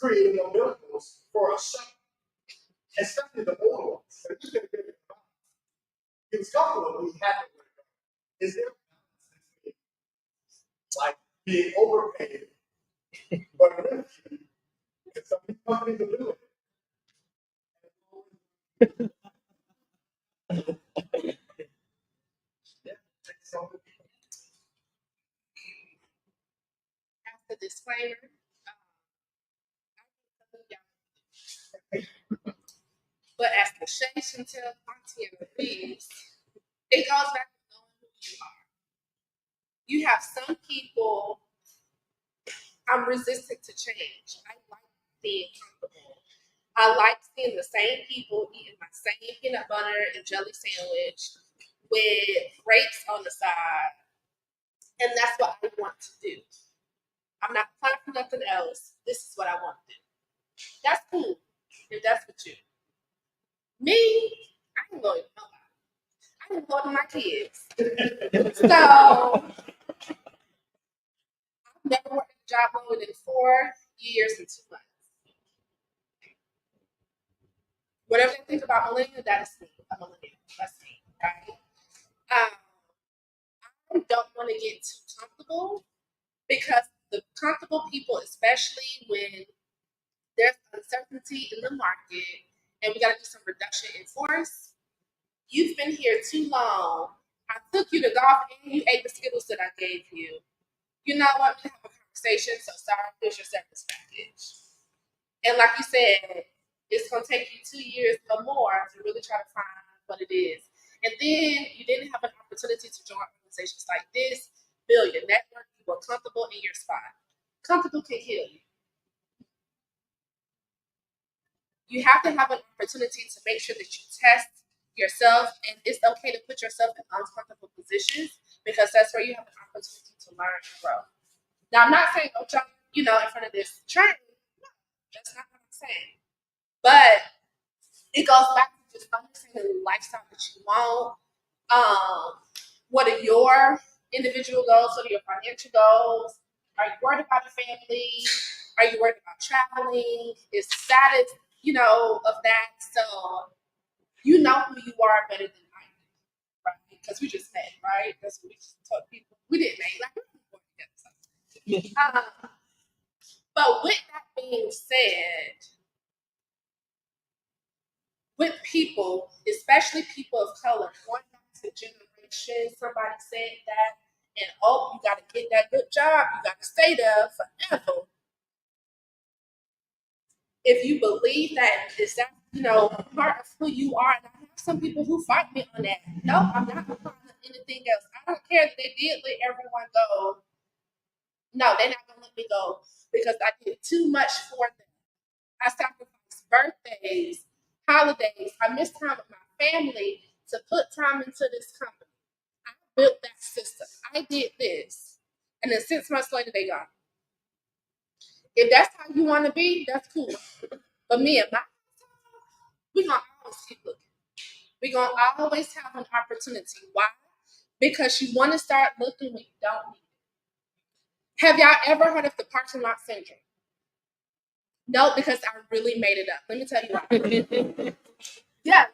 Creating umbilicals for a shop, especially the old ones. He was comfortable, he had to work. Is there like being overpaid, but risky? Because some companies will do it. As a disclaimer, but as the Shay Chantel Thompson Reeves, it goes back to knowing who you are. You have some people, I'm resistant to change. I like being comfortable. I like seeing the same people eating my same peanut butter and jelly sandwich with grapes on the side. And that's what I want to do. I'm not applying for nothing else. This is what I want to do. That's cool. If that's what you. Me, I ain't going to nobody. I ain't going to my kids. So I've never worked a job longer than 4 years and 2 months. Whatever they think about millennial, that is me. A millennial. That's me, right? I don't want to get too comfortable because the comfortable people, especially when there's uncertainty in the market and we got to do some reduction in force, you've been here too long. I took you to golf and you ate the Skittles that I gave you. You know what? We have a conversation. So sorry, here's your service package. And like you said, it's going to take you 2 years or more to really try to find what it is. And then you didn't have an opportunity to join organizations like this, build your network, you were comfortable in your spot. Comfortable can kill you. You have to have an opportunity to make sure that you test yourself, and it's okay to put yourself in uncomfortable positions because that's where you have an opportunity to learn and grow. Now, I'm not saying go jump, in front of this train. No, that's not what I'm saying. But it goes back to just understanding the lifestyle that you want. What are your individual goals? What are your financial goals? Are you worried about a family? Are you worried about traveling? Is status, of that? So you know who you are better than I do, right? Because we just met, right? That's what we just told people. We didn't make like we were together. But with that being said, with people, especially people of color, going back to generation, somebody said that, and you got to get that good job, you got to stay there forever. If you believe that, is that part of who you are? And I have some people who fight me on that. No, I'm not applying anything else. I don't care that they did let everyone go. No, they're not gonna let me go because I did too much for them. I sacrificed birthdays, holidays. I missed time with my family to put time into this company. I built that system. I did this. And then 6 months later, they gone. If that's how you want to be, that's cool. But me and my we're going to always keep looking. We're going to always have an opportunity. Why? Because you want to start looking when you don't need it. Have y'all ever heard of the parking lot syndrome? No, because I really made it up. Let me tell you why. Yeah.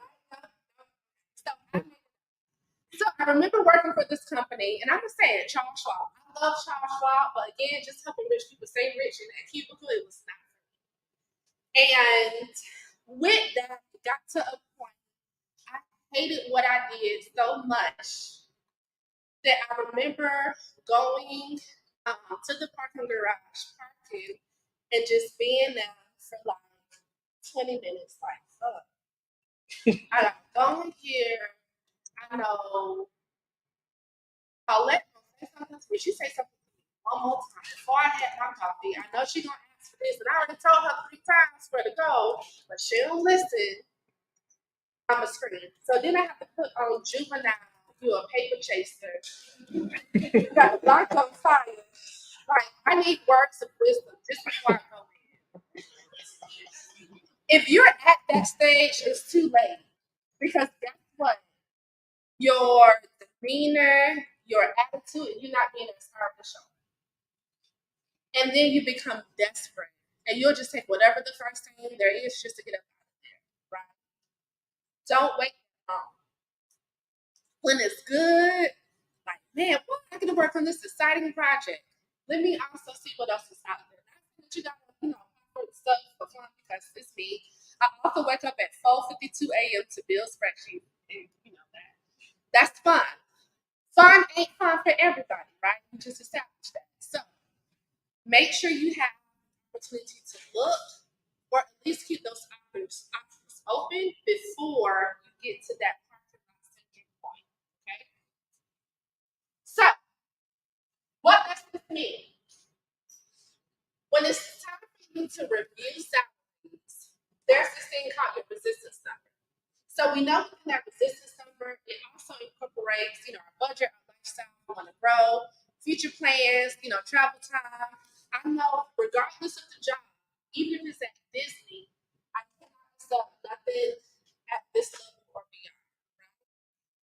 So I remember working for this company, and I'm just saying, Charles Schwab. I love Charles Schwab, but again, just helping rich people stay rich in that cubicle, it was not for me. And with that, it got to a point, I hated what I did so much that I remember going to the parking garage, parking, and just being there for like 20 minutes, like, fuck. I gotta go in here. I know Paulette gonna say something to me. She say something to me one more time before I had my coffee. I know she gonna ask for this, and I already told her 3 times where to go, but she don't listen. I'm a scream. So then I have to put on juvenile, do a paper chaser. Got the light on fire. Like, I need words of wisdom just before I go in. If you're at that stage, it's too late. Because guess what? Your demeanor, your attitude, you're not being inspired to show. And then you become desperate. And you'll just take whatever the first thing there is just to get up out of there, right? Don't wait long. When it's good, like, man, what I get to work on this exciting project. Let me also see what else is out there. Not that you gotta, stuff for fun because it's me. I also wake up at 4:52 a.m. to build spreadsheets, and that. That's fun. Fun ain't fun for everybody, right? We just established that. So make sure you have the opportunity to look, or at least keep those options open before you get to that parking lot syndrome point. Okay. So what does this mean? When it's time for you to review salaries, there's this thing called your resistance number. So we know in that resistance number, it also incorporates, our budget, our lifestyle, we want to grow, future plans, travel time. I know regardless of the job, even if it's at Disney, I cannot sell nothing at this level or beyond. Right?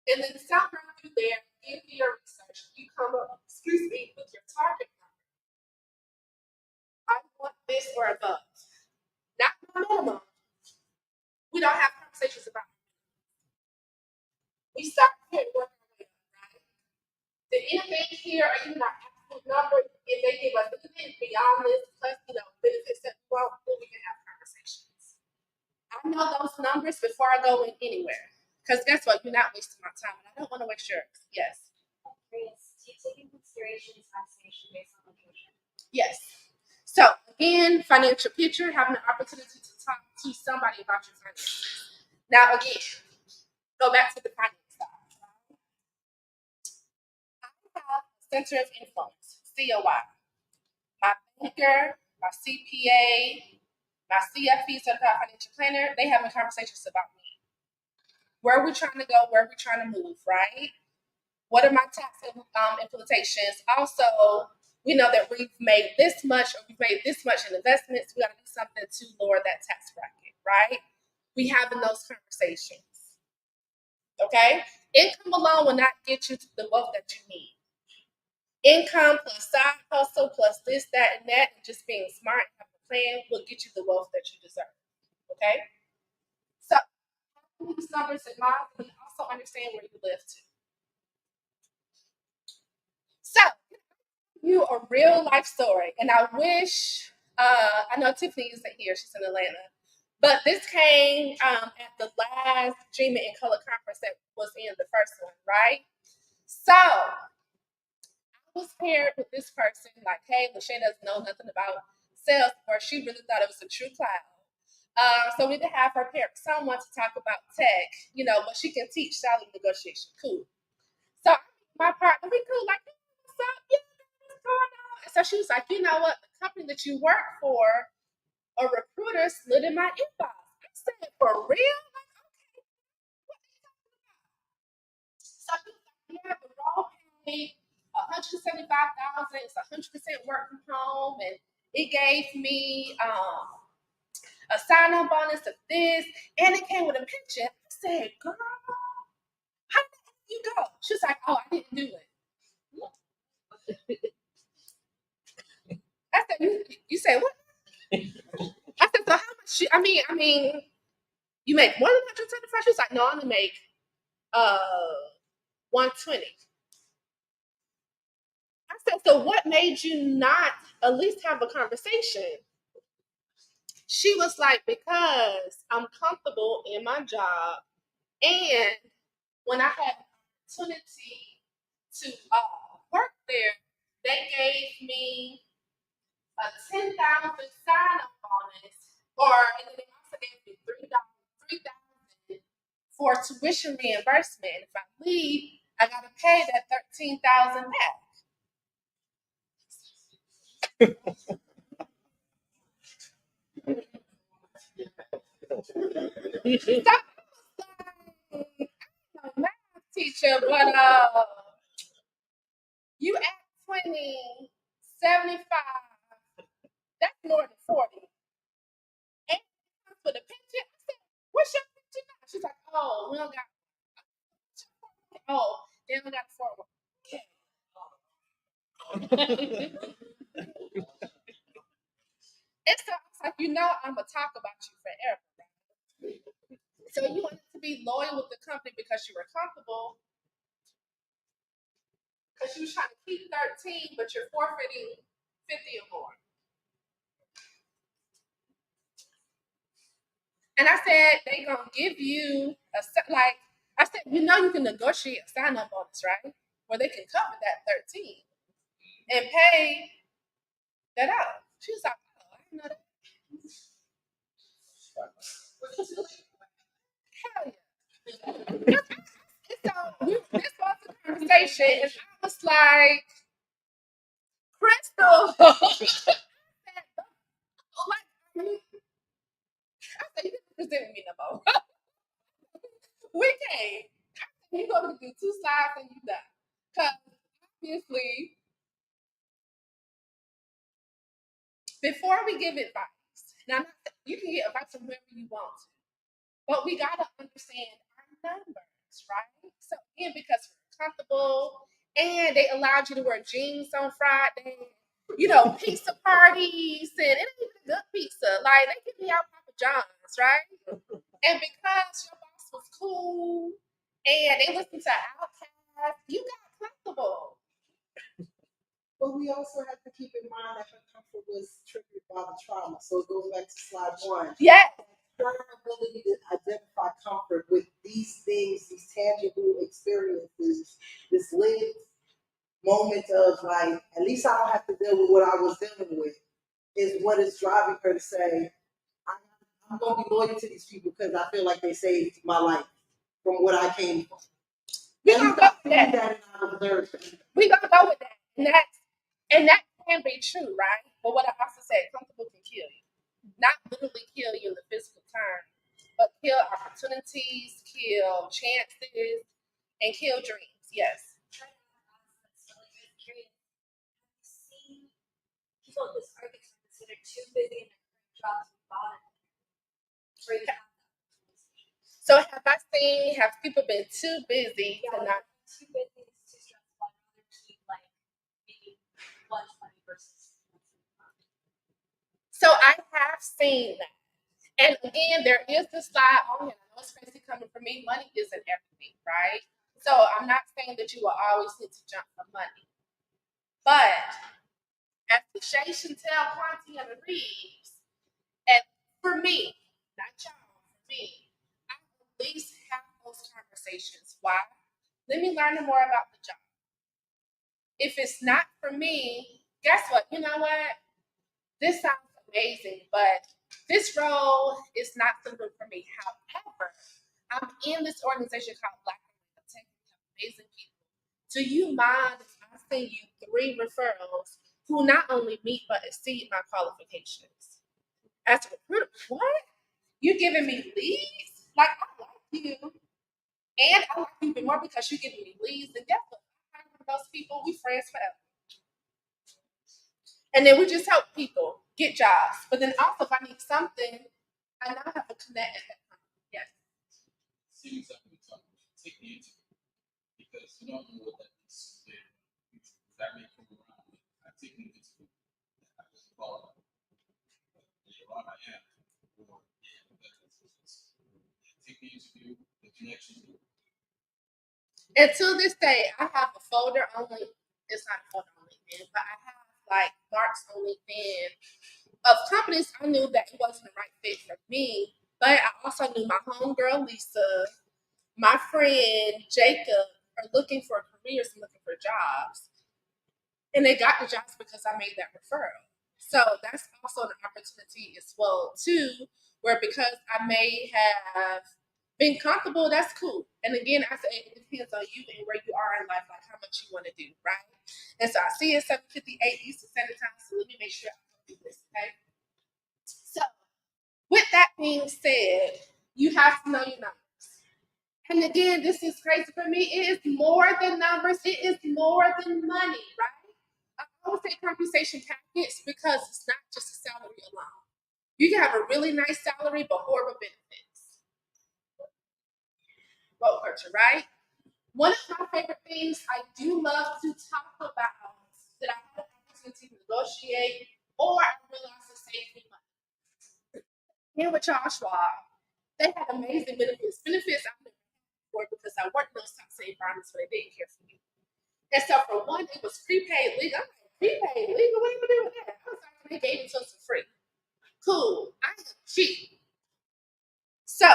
And then somewhere through there, in your research, you come up, with your target number. I want this or above. Not my minimum, we don't have conversations about it. We start here and work our way up, right? The anything here or even our absolute number, if they give us anything beyond this, plus, benefits that we want, then we can have conversations. I know those numbers before I go in anywhere. Because guess what? You're not wasting my time, and I don't want to waste yours. Yes. I'm curious, do you take into consideration taxation based on location? Yes. So again, financial picture, having the opportunity to talk to somebody about your finances. Now again, go back to the finance side. I have a center of influence, COI. My banker, my CPA, my CFP, certified financial planner, they having conversations about me. Where are we trying to go? Where are we trying to move, right? What are my tax implementations? Also, we know that we've made this much or we've made this much in investments. We got to do something to lower that tax bracket, right? We having those conversations. Okay? Income alone will not get you to the wealth that you need. Income plus side hustle plus this, that, and that, and just being smart and having a plan will get you the wealth that you deserve. Okay? So, having these numbers in mind, and also understand where you live too. So, you a real life story, and I wish I know Tiffany isn't here; she's in Atlanta. But this came at the last Dreaming in Color conference that was in the first one, right? So I was paired with this person, like, hey, Lachey doesn't know nothing about sales, or she really thought it was a true cloud. So we had to have her pair with someone to talk about tech, but she can teach salary negotiation. Cool. So my partner, we cool, like, what's up? What's going on? And so she was like, you know what? The company that you work for, a recruiter slid in my inbox. I said, for real? Like, okay. What are you talking about? So she was like, yeah, the role paid $175,000. It's 100% work from home, and it gave me a sign-on bonus of this, and it came with a pension. I said, girl, how did you go? She was like, oh, I didn't do it. I said, you said what? I said, so how much? I mean, you make more than 175? She was like, no, I only make 120. I said, so what made you not at least have a conversation? She was like, because I'm comfortable in my job, and when I had the opportunity to work there, they gave me a $10,000 sign-up bonus, and then they also gave me $3,000 for tuition reimbursement. If I leave, I gotta pay that $13,000 back. Stop. I'm a math teacher, but you at 20, 75, that's more than 40. And for the pension, I said, what's your pension now? She's like, oh, we don't got, oh, they don't got 401. It's like, I'm gonna talk about you forever. Right? So you wanted to be loyal with the company because you were comfortable, because you was trying to keep 13, but you're forfeiting 50 or more. And I said, they gonna give you I said, you can negotiate a sign-up bonus, right? Where they can cover that 13 and pay that out. She was like, oh, I didn't know that. Hell yeah. So this was the conversation, and I was like, Crystal. I said, you didn't present with me no more. We can't. You're going to do 2 slides and you done. Because obviously, before we give advice, now you can get advice from whoever you want to, but we got to understand our numbers, right? So again, because we're comfortable and they allowed you to wear jeans on Friday, pizza parties, and it ain't even good pizza. Like, they give me out Papa Johns, right? And because your boss was cool and they listened to Outkast, you got comfortable. But we also have to keep in mind that her comfort was triggered by the trauma. So it goes back to slide one. Yes. Her ability to identify comfort with these things, these tangible experiences, this lived moment of like, at least I don't have to deal with what I was dealing with, is what is driving her to say, I'm going to be loyal to these people because I feel like they saved my life from what I came from. We gonna go with that. We gonna go with that. And that can be true, right? But what I also said, comfortable can kill you. Not literally kill you in the physical term, but kill opportunities, kill chances, and kill dreams. Yes. People at this are considered too busy in their job to bother. So have people been too busy to not? Too busy, it's too stressful. I'd rather keep like maybe 120 versus. So I have seen that. And again, there is this slide on here. I know it's crazy coming from me. Money isn't everything, right? So I'm not saying that you will always need to jump for money. But as the Shay Chantel, Quanti, and the Reeves, and for me, not y'all, for me, I at least have those conversations. Why? Let me learn more about the job. If it's not for me, guess what? You know what? This sounds amazing, but this role is not something for me. However, I'm in this organization called Black Women Tech. We have amazing people. Do you mind if I send you 3 referrals who not only meet but exceed my qualifications? As a recruiter, what? You giving me leads? Like, I like you. And I like you even more because you're giving me leads. And guess what? I hire those people, we friends forever. And then we just help people get jobs. But then also, if I need something, I now have to connect at that time. Yes. See exactly what you're talking about. Take the interview because you don't know what that is later. That may come around. I take the interview. I just follow. Later on, I am. Or take the interview, the connections. And to this day, I have a folder only. It's not a folder on LinkedIn, but I have like marks on LinkedIn of companies I knew that it wasn't the right fit for me. But I also knew my homegirl Lisa, my friend Jacob are looking for careers and looking for jobs. And they got the jobs because I made that referral. So that's also an opportunity as well, too, where because I may have been comfortable, that's cool. And again, I say it depends on you and where you are in life, like how much you want to do, right? And so I see it's 7:58 Eastern Standard Time, so let me make sure I do this, okay? So with that being said, you have to know your numbers. And again, this is crazy for me. It is more than numbers. It is more than money, right? I always say compensation package because it's not just a salary alone. You can have a really nice salary, but horrible benefits. Well, culture, right? One of my favorite things I do love to talk about that I had an opportunity to negotiate or I realized to save me money. Here with Charles Schwab, they had amazing benefits. Benefits I've never had before because I worked in those top state environments where they didn't care for you. And so for one, it was prepaid legal. I'm like, prepaid legal? What are you gonna do with that? I was like, they gave it to us for free. Cool. I am cheap. So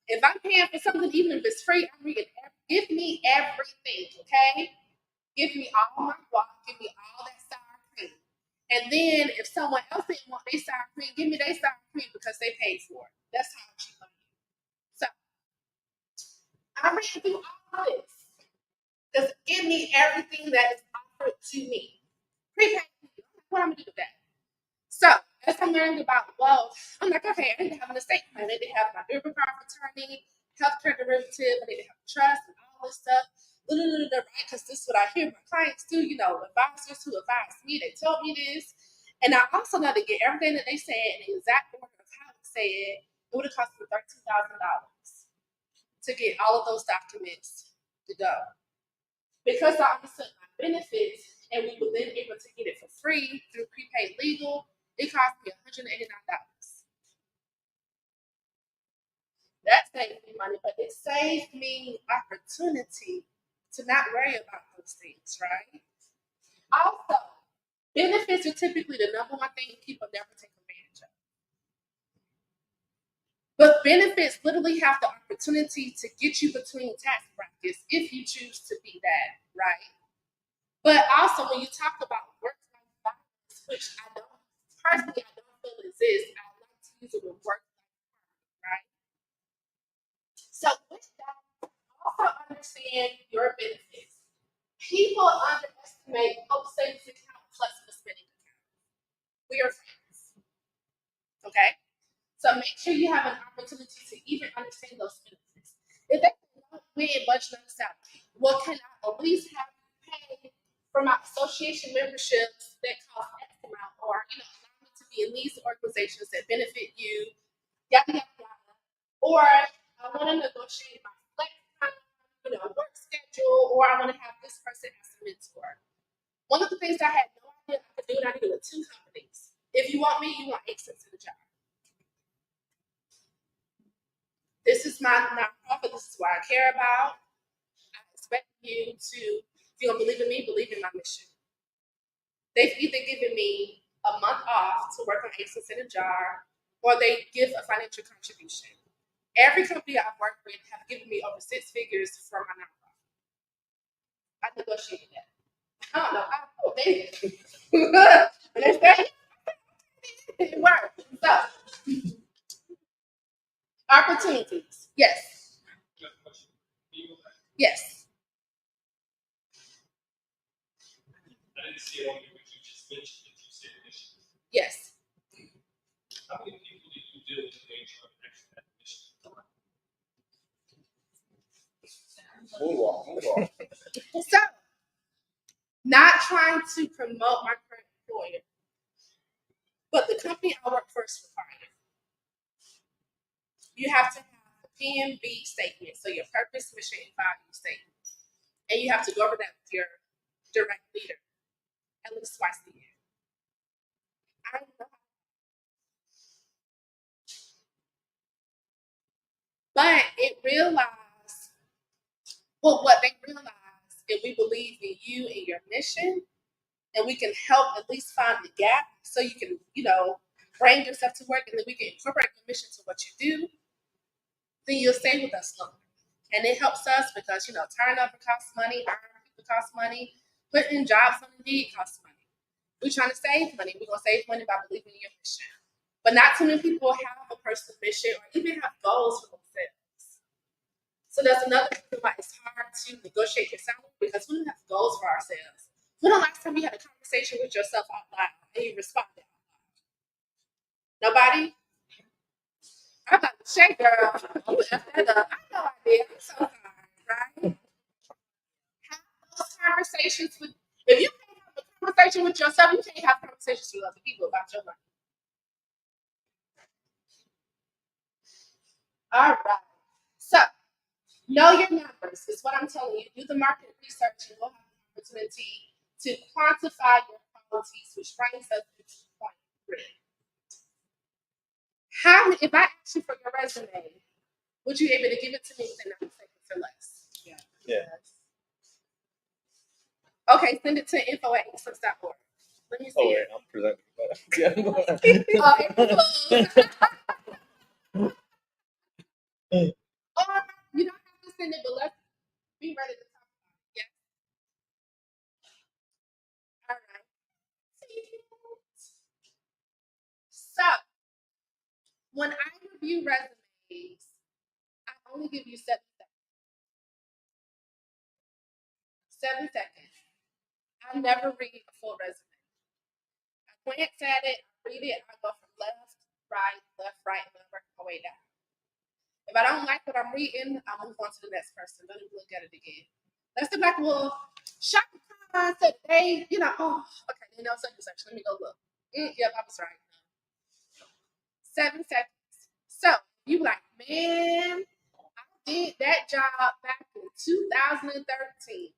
if I'm paying for something, even if it's free, I'm reading. Give me everything, okay? Give me all my guac. Give me all that sour cream. And then if someone else didn't want their sour cream, give me their sour cream because they paid for it. That's how cheap I am. So I'm reading through all of this. Because give me everything that is offered to me. Prepaid. What I'm gonna do with that? So as I'm learning about wealth, I'm like, okay, I need to have an estate plan. I need to have my Uber car attorney, healthcare derivative, I need to have trust and all this stuff. Right? Because this is what I hear my clients do, advisors who advise me, they told me this. And I also know to get everything that they said in the exact order of how it said, it would have cost me $13,000 to get all of those documents to go. Because I understood my benefits and we were then able to get it for free through prepaid legal, it cost me $189. That saves me money, but it saves me opportunity to not worry about those things, right? Also, benefits are typically the number one thing people never take advantage of. But benefits literally have the opportunity to get you between tax brackets if you choose to be that, right? But also, when you talk about work-life balance, which I don't personally, I don't feel exists, I like to use it with work-life balance, right? So with that, also understand your benefits. People underestimate post savings account plus the spending account. We are friends, okay? So make sure you have an opportunity to even understand those benefits. If they don't win budget on the salary, what can I at least have you pay for my association memberships that cost X amount, or allow me to be in these organizations that benefit you, yada yada yada. Or I want to negotiate my flex time, work schedule, or I want to have this person as a mentor. One of the things I had no idea I could do, and I do it with 2 companies. If you want me, you want access to the job. This is my nonprofit. This is what I care about. I expect you to, if you don't believe in me, believe in my mission. They've either given me a month off to work on Access in a Jar, or they give a financial contribution. Every company I've worked with have given me over 6 figures for my nonprofit. I negotiated that. I don't know how they but they say it works. So opportunities. Yes. Yes. I didn't see it on here, but you just mentioned it. You said initiative. Yes. How many people do you deal with in HR next to that initiative? Move on. So, not trying to promote my current employer, but the company I work for is required. You have to have a PMV statement, so your purpose, mission, and value statement. And you have to go over that with your direct leader at least twice a year. I don't know how. But what they realize is we believe in you and your mission, and we can help at least find the gap so you can, bring yourself to work, and then we can incorporate your mission to what you do, then you'll stay with us longer. And it helps us because, turnover costs money, hiring people costs money, putting jobs on Indeed costs money. We're trying to save money. We're going to save money by believing in your mission. But not too many people have a personal mission or even have goals for themselves. So that's another reason why it's hard to negotiate your salary, because we don't have goals for ourselves. When the last time you had a conversation with yourself out loud and you responded out loud? Nobody? I'm like, Shay girl, you left that up. I know I did. I'm so sorry, right? Have those conversations with, if you can't have a conversation with yourself, you can't have conversations with other people about your money. All right. So, know your numbers is what I'm telling you. Do the market research and you'll have the opportunity to quantify your qualities, which brings us to point 3. If I asked you for your resume, would you be able to give it to me within 9 seconds or less? Yeah. Okay, send it to info@access.org. Let me see. Oh, wait, it. I'm presenting. Or you don't have to send it, but let's be ready to talk about it. Yeah. All right. So, when I review resumes, I only give you 7 seconds. 7 seconds. I never read a full resume. I glance at it, I read it, I go from left, right, and then work my way down. If I don't like what I'm reading, I'll move on to the next person. Don't even look at it again. Let's go back. Well, Shaka Khan said they, okay, such and such. Let me go look. Yep, I was right. 7 seconds. So you like, man, I did that job back in 2013.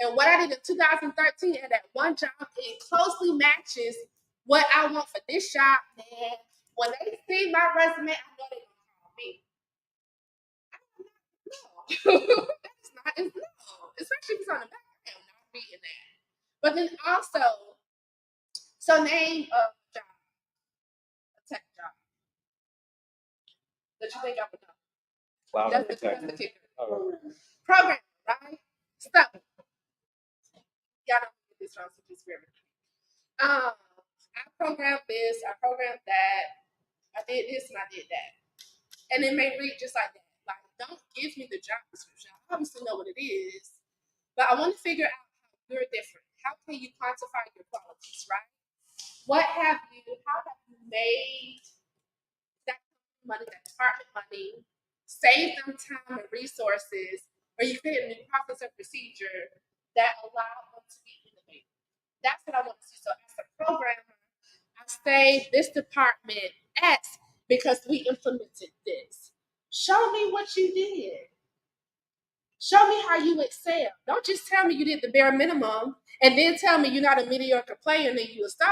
And what I did in 2013 and that one job, it closely matches what I want for this job, man. When they see my resume, I know they're going to call me. That's not, it's no. Especially if it's on the back. I am not reading that. But then also, so name a job, a tech job that you think I would know. Cloud That's the architect. kicker. Oh, Program, right? Stuff. Y'all don't get this wrong, so just bear with me. I programmed this, I programmed that, I did this and I did that. And it may read just like that. Like, don't give me the job description. I obviously know what it is, but I want to figure out how you're different. How can you quantify your qualities, right? How have you made that money, that department money, save them time and resources, or you create a new process or procedure that allow them to be innovative? That's what I want to see. So as a programmer, I say this department X because we implemented this. Show me what you did. Show me how you excel. Don't just tell me you did the bare minimum and then tell me you're not a mediocre player and then you're a star,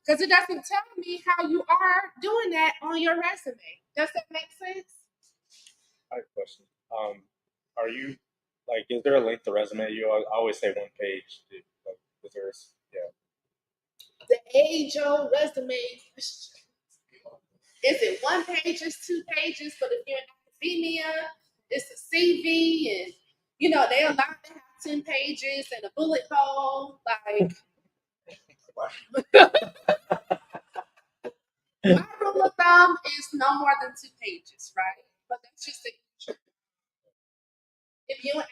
because it doesn't tell me how you are doing that on your resume. Does that make sense? I have a question. Are you like? Is there a length to resume? You always say one page. Like, is there? Yeah. The age-old resume question. Is it 1 page? Is 2 pages? But if you're in academia, it's a CV, and they allow to have 10 pages and a bullet hole. Like, my rule of thumb is no more than 2 pages, right? But that's just it. If you're an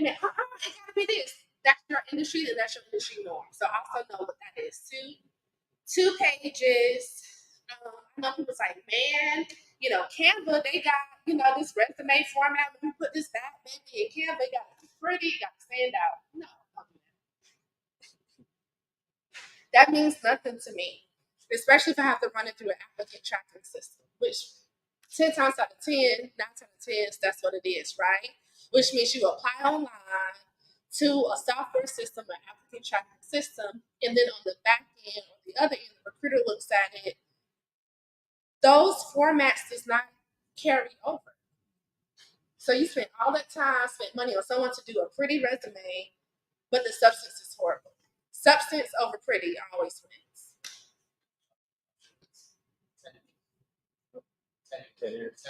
academic, it gotta be this. That's your industry, then that's your industry norm. So I also know what that is. 2 pages. I know people's like, man, Canva, they got, this resume format. Let me put this back, baby, in Canva. It got to be pretty, got to stand out. No, don't do that. That means nothing to me, especially if I have to run it through an applicant tracking system, which 10 times out of 10, 9 times out of 10, that's what it is, right? Which means you apply online to a software system, an applicant tracking system, and then on the back end, on the other end, the recruiter looks at it. Those formats does not carry over. So you spend all that time, spent money on someone to do a pretty resume, but the substance is horrible. Substance over pretty always wins. 10 years.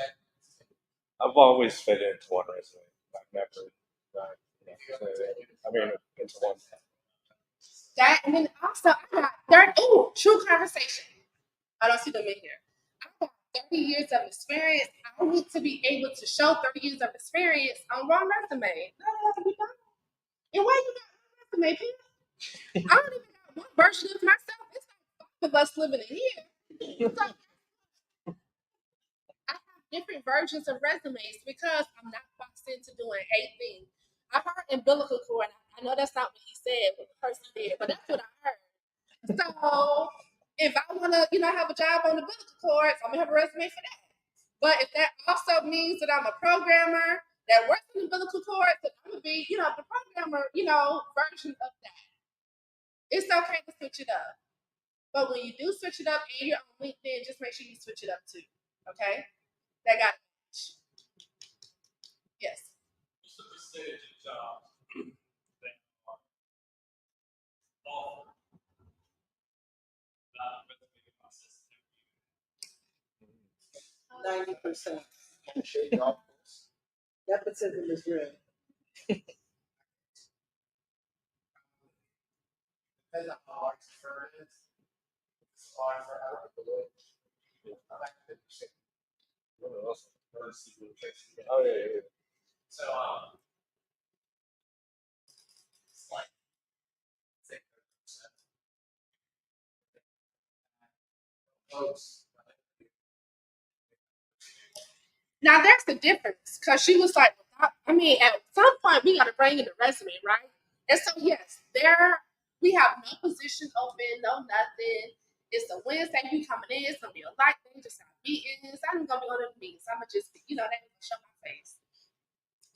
I've always fit into one resume. I've never into one. That, and then also I got true conversation. I don't see them in here. I got 30 years of experience. I need to be able to show 30 years of experience on one resume. No, you don't. And why you got one resume, Pam? I don't even got one version of myself. It's like 5 of us living in here. So, I have different versions of resumes because I'm not boxed into doing a thing. I heard umbilical cord. I know that's not what he said, what the person did, but that's what I heard. So if I want to, have a job on the umbilical cords, I'm gonna have a resume for that. But if that also means that I'm a programmer that works in umbilical cords, then I'm gonna be, the programmer, version of that. It's okay to switch it up. But when you do switch it up and you're on LinkedIn, just make sure you switch it up too. Okay? That got it. Yes. What's the percentage of jobs that are offered without a resume process? 90%. Nepotism is real. Depends on how large the firm is. It's hard for I like the way. I like the shape. Oh yeah. So it's like 6%. Folks. Now there's the difference because she was like, at some point we got to bring in the resume, right? And so yes, we have no position open, no nothing. It's a Wednesday, we coming in. It's gonna be a light day, just have meetings. I'm gonna be on the meetings. I'm gonna just, they gonna show my face.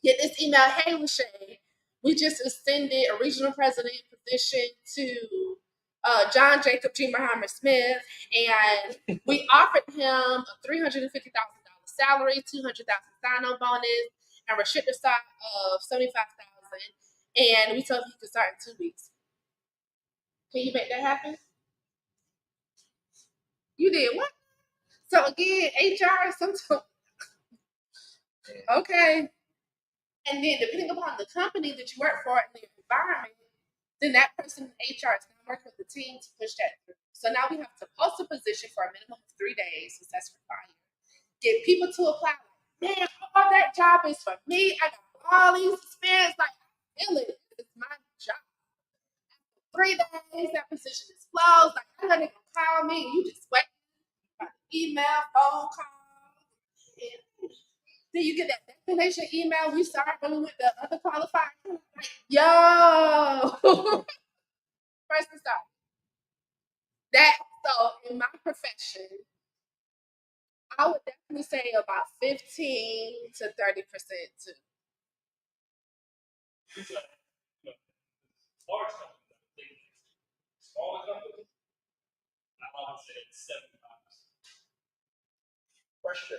Get this email, hey Lachey, we just extended a regional president position to John Jacob G. Muhammad Smith, and we offered him a $350,000 salary, $200,000 sign-on bonus, and restricted stock of 75,000, and we told him he could start in 2 weeks. Can you make that happen? You did what? So again, HR sometimes okay. And then depending upon the company that you work for and the environment, then that person in HR is now working with the team to push that through. So now we have to post a position for a minimum of 3 days, since that's required. Get people to apply. Like, man, all that job is for me. I got all these experience. Like, I feel it. It's my job. 3 days, that position is closed. Like, I'm gonna call me. You just wait. Email, phone call. And then you get that declination email. We start dealing with the other qualified. Like, yo, first and start. That so in my profession, I would definitely say about 15 to 30% too. Large companies, I think, smaller companies, I would say it's 75%. Question.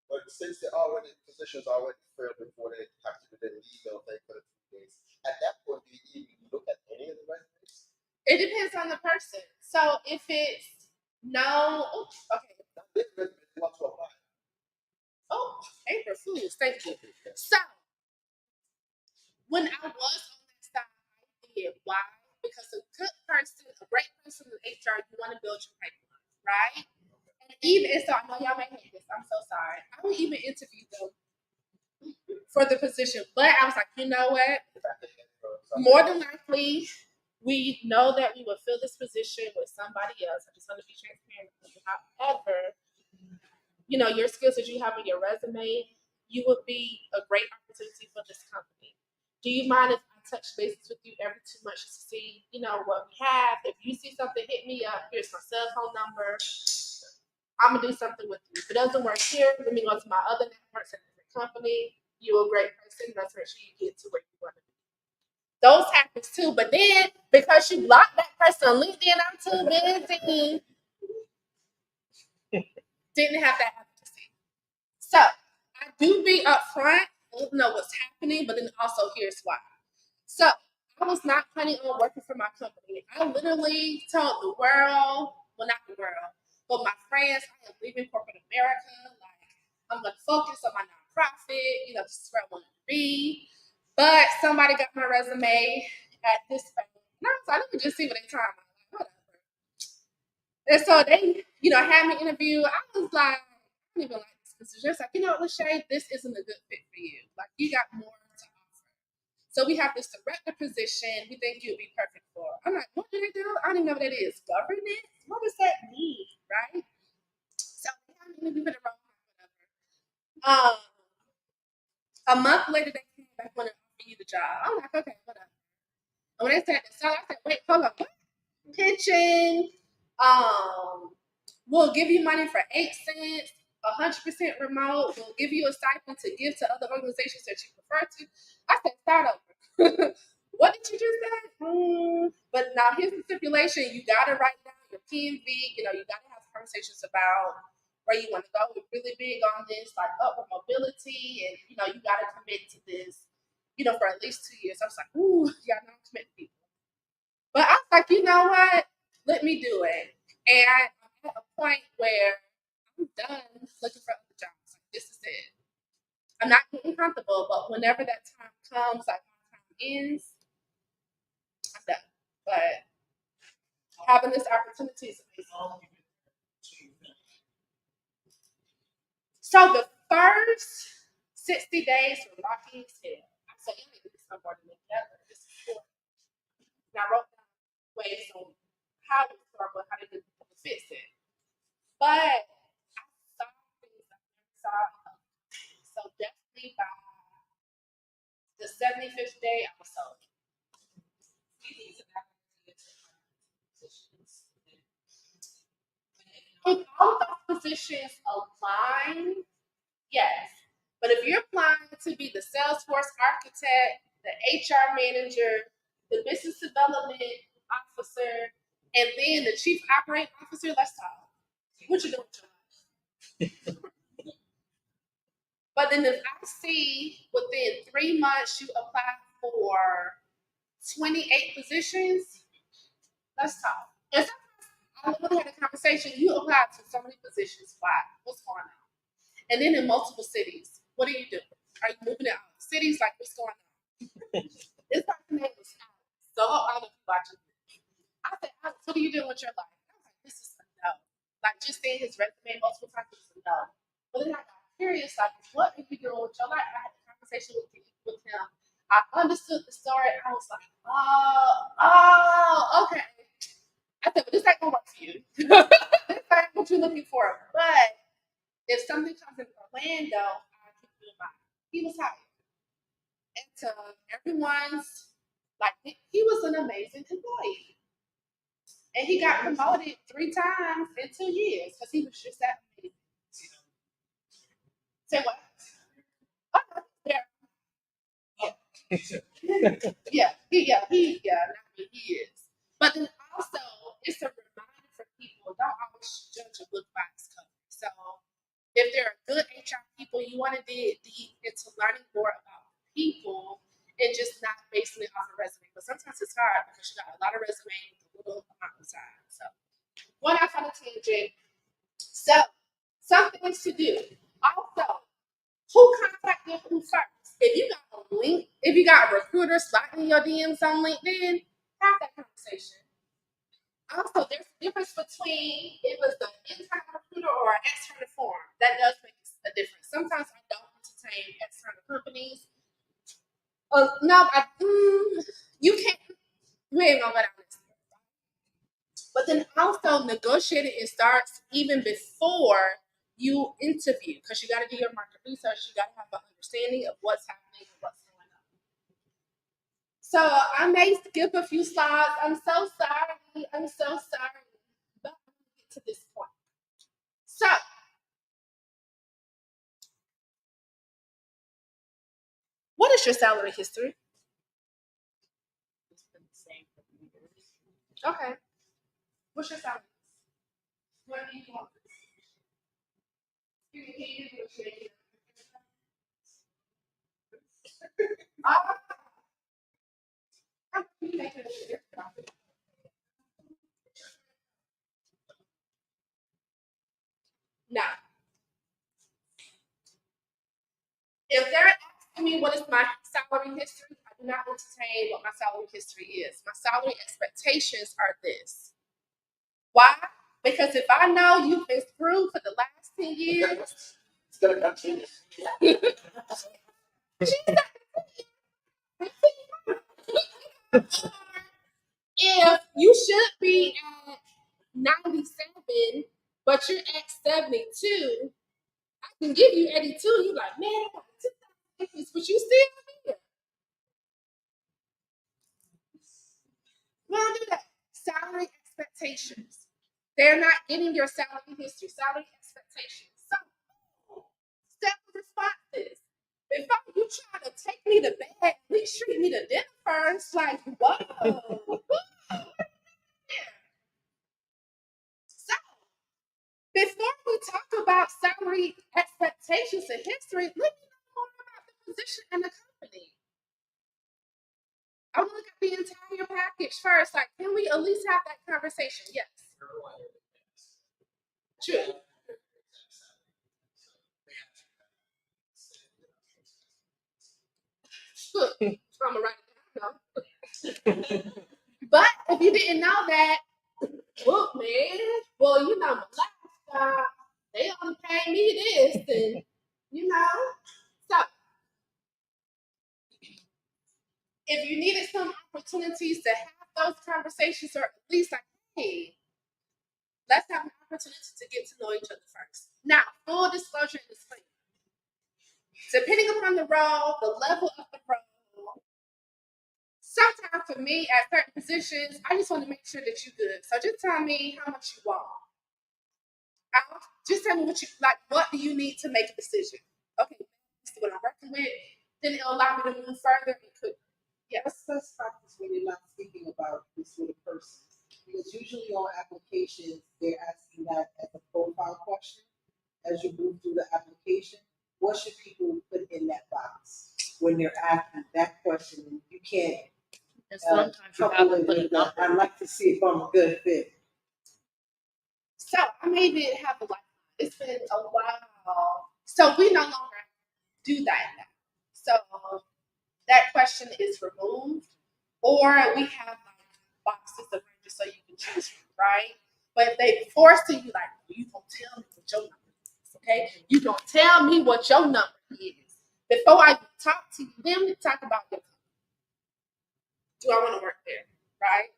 But since the already positions already filled before they have to do the legal thing for the 2 days, at that point, do you even look at any of the resumes? It depends on the person. So if it's no, okay. This resume want to apply. Oh, April Fools, thank you. So when I was on that side, I did. Why? Because a good person, a great person in HR, you want to build your pipeline, right? And even so, I know y'all may hate this. I'm so sorry. I would even interview them for the position, but I was like, you know what? More than likely, we know that we will fill this position with somebody else. I just want to be transparent with you. However, you know, your skills that you have on your resume, you would be a great opportunity for this company. Do you mind if I touch bases with you every 2 months to see, you know, what we have? If you see something, hit me up. Here's my cell phone number. I'm gonna do something with you. If it doesn't work here, let me go to my other networks at a different company. You're a great person. Let's make sure you get to where you want to be. Those happens too, but then because you blocked that person on LinkedIn, I'm too busy. Didn't have that advocacy. So I do be upfront, know what's happening, but then also here's why. So I was not planning on working for my company. I literally told the world, well, not the world, but my friends, I am leaving corporate America. Like, I'm gonna focus on my nonprofit. You know, this is where I want to be. But somebody got my resume at this firm. No, so I didn't just see what they talking about. Like, whatever. And so they, you know, had me interview. I was like, I don't even like this position. It's like, you know what, Lachey, this isn't a good fit for you. Like, you got more to offer. So we have this director position we think you'd be perfect for. I'm like, what do they do? I don't even know what that is. Governance? What does that mean, right? So we had me interview for the role, whatever. A month later, they came back wanting to offer you the job. I'm like, okay, whatever. And when they said the salary, I said, wait, hold on, what? Pension, we'll give you money for 8 cents, 100% remote. We'll give you a stipend to give to other organizations that you prefer to. I said, start over. What did you just say? But now here's the stipulation. You got to write down your PMV. You know, you got to have conversations about where you want to go. We're really big on this, like upward mobility, and you know, you got to commit to this, you know, for at least 2 years. I was like, ooh, yeah, don't commit people. But I was like, you know what? Let me do it. And I'm at a point where I'm done looking for other jobs. Like, this is it. I'm not getting comfortable, but whenever that time comes, like my time ends, I'm done. But having this opportunity is amazing. So the first 60 days were rocky as hell. I said, you need to do something more than together. This is important. And I wrote down ways on how to start, but how to fix it. But I saw things I never saw. So definitely by the 75th day, I was sold. If all those positions align, yes. But if you're applying to be the Salesforce architect, the HR manager, the business development officer, and then the chief operating officer, let's talk. What you doing with your life? But then if I see within 3 months you apply for 28 positions, let's talk. And sometimes I literally had a conversation. You applied to so many positions. Why? What's going on? And then in multiple cities, what are you doing? Are you moving out of cities? Like, what's going on? This person's name was Alex. So I don't know if you're watching. I said, Alex, what are you doing with your life? I was like, this is a no. Like, just seeing his resume multiple times was a no. But then I got curious, like, what are you doing with your life? I had a conversation with him. I understood the story. I was like, oh, okay. I said, but this ain't gonna work for you. This ain't what you're looking for. But if something comes in Orlando, I'll keep you in mind. He was hired. And to everyone's, like, he was an amazing employee. And he got promoted 3 times in 2 years because he was just that amazing. Say what? Oh, yeah. Yeah, he is. But then also, it's a reminder for people, don't always judge a book by its cover. So if there are good HR people, you want to dig deep into learning more about people and just not basing it off a resume. But sometimes it's hard because you got a lot of resumes with a little amount of time. So going off on a tangent. So some things to do. Also, who contacted who first? If you got a link, if you got a recruiter sliding your DMs on LinkedIn, have that conversation. Also, there's a difference between if it's the internal recruiter or an external form. That does make a difference. Sometimes I don't entertain external companies. No, you can't. You ain't gonna let out this. But then also negotiating it starts even before you interview because you got to do your market research. You got to have an understanding of what's happening and what's going on. So I may skip a few slides. I'm so sorry. But I'm going to get to this point. So what is your salary history? It's been the same for years. Okay. What's your salary? What do you want? You can negotiate. Now, if they're asking me what is my salary history, I do not entertain what my salary history is. My salary expectations are this. Why? Because if I know you've been screwed for the last 10 years, It's gonna continue. if you should be at 97, but you're at 72, I can give you 82. You're like, man, I got 2,000, but you still here. We don't do that. Salary expectations. They're not getting your salary history, salary expectations. So, simple responses. Before you try to take me to bed, at least treat me to dinner first. Like, whoa. So, before we talk about salary expectations and history, let me know more about the position and the company. I want to look at the entire package first. Like, can we at least have that conversation? Yes. True. Good. I'm gonna write it down. But if you didn't know that, look, man. Well, you know, my last job, they only paid me this, and you know. So, if you needed some opportunities to have those conversations, or at least like, hey, let's have an opportunity to get to know each other first. Now, full disclosure and disclaimer. Depending upon the role, the level of the role, sometimes for me at certain positions, I just want to make sure that you're good. So just tell me how much you want. Just tell me what you like. What do you need to make a decision? Okay, this is what I'm working with. Then it'll allow me to move further and could. Yes. What's best practice when you're not speaking about this with a person? Because usually on applications, they're asking that as a profile question. As you move through the application, what should people And sometimes you have couple to it put a with that. number. I'd like to see if I'm a good fit. So I made it have a life. It's been a while. So we no longer do that now. So that question is removed. Or we have like boxes of ranges so you can choose from, right? But if they forcing you, like, you gonna tell me what your number is, okay? You gonna tell me what your number is. Before I talk to you, then we talk about your do I want to work there, right?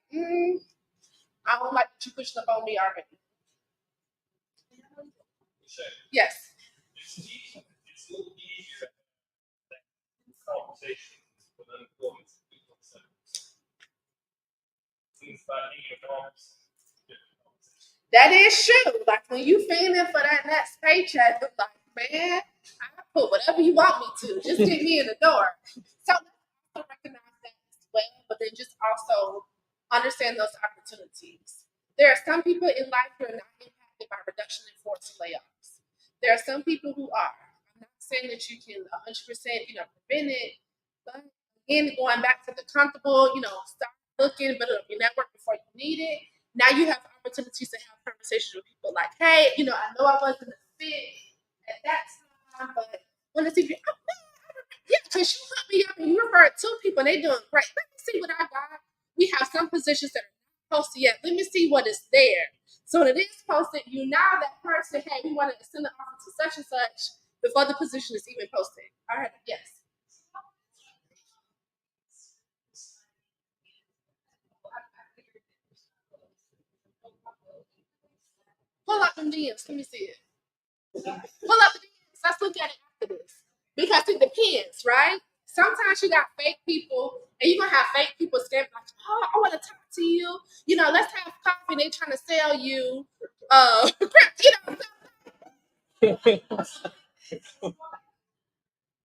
I don't like that you pushing up on me already. Yes. It's easy, it's a little easier to have conversations with unemployment people. Things about economics, different conversations. That is true. Like when you feeling for that next paycheck, it's like, man, I put whatever you want me to. Just get me in the door. So let's also recognize that as well, but then just also understand those opportunities. There are some people in life who are not impacted by reduction in force layoffs. There are some people who are. I'm not saying that you can 100%, prevent it, but again, going back to the comfortable, start looking, build up your network before you need it. Now you have opportunities to have conversations with people like, hey, I know I wasn't a fit at that time, but want to see if you, yeah, because you hooked me up and you referred two people and they're doing great. Let me see what I got. We have some positions that are not posted yet. Let me see what is there. So when it is posted, you now that person, hey, we want to send an offer to such and such before the position is even posted. All right, yes. Pull up them DMs. Let me see it. Pull up the DMs. Let's look at it after this. Because it depends, right? Sometimes you got fake people, and you're going to have fake people scamming like, oh, I want to talk to you. Let's have coffee. They trying to sell you.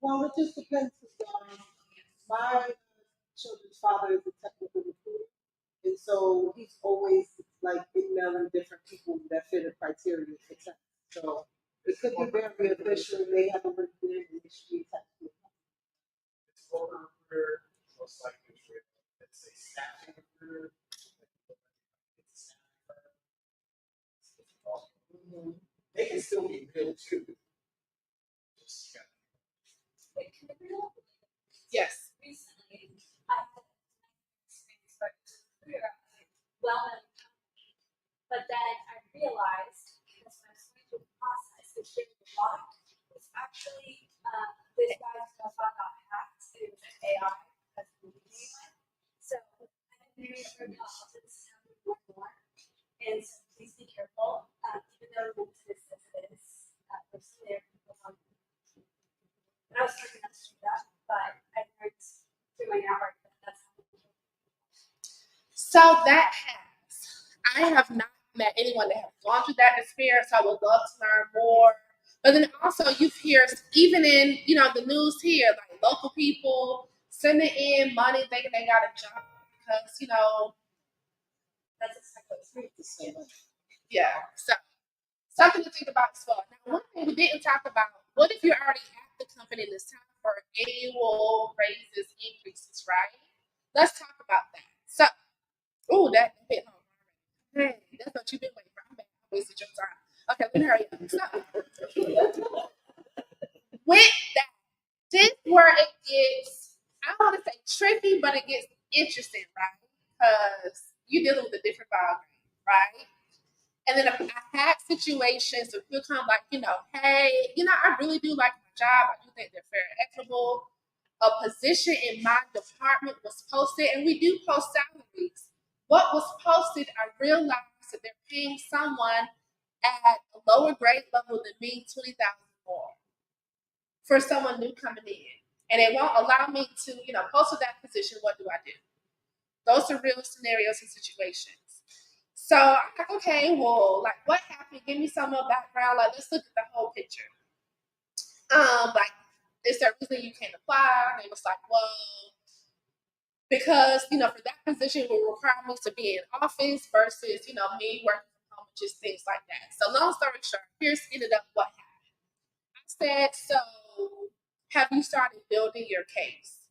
Well, it just depends. My children's father is a technical recruiter, and so he's always like emailing different people that fit a criteria for tech. So it could be very official. They have a recruiter and they should be technical. It's a local recruiter, most likely it's a staffing recruiter. It's a staffing firm. They can still be good too. Just gotta Wait, can I bring up? Yes. Recently, I had an experience where we were well-known company, but then I realized, because when I was going through the process, the shipping product was actually, this guy's profile got hacked, it was an AI, that's the anyway. So, I've been very careful, this is happening more and more, and so please be careful, even though the business as it is, person there, people on. And I was trying not to do that, but I learned through my network that that's So that I have not met anyone that has gone through that experience. I would love to learn more. But then also you hear, even in, the news here, like local people sending in money thinking they got a job because, that's exactly The same. yeah. So something to think about as well. Now, one thing we didn't talk about, what if you're already at the company and it's time for annual raises, increases, right? Let's talk about that. So, that hit home. Hey, that's what you've been waiting for. I'm back. I wasted your time. Okay, let me hurry up. So, with that, this where it gets, I don't want to say tricky, but it gets interesting, right? Because you're dealing with a different ballgame, right? And then I had situations where people come like, hey, I really do like my job. I do think they're fair and equitable. A position in my department was posted, and we do post salaries. What was posted, I realized that they're paying someone at a lower grade level than me $20,000 more for someone new coming in. And they won't allow me to, post to that position. What do I do? Those are real scenarios and situations. So I'm like, okay, well, like what happened? Give me some more background. Like, let's look at the whole picture. Like, is there a reason you can't apply? And it was like, well, because, for that position it will require me to be in office versus, me working from home, just things like that. So long story short, here's ended up what happened. I said, so have you started building your case?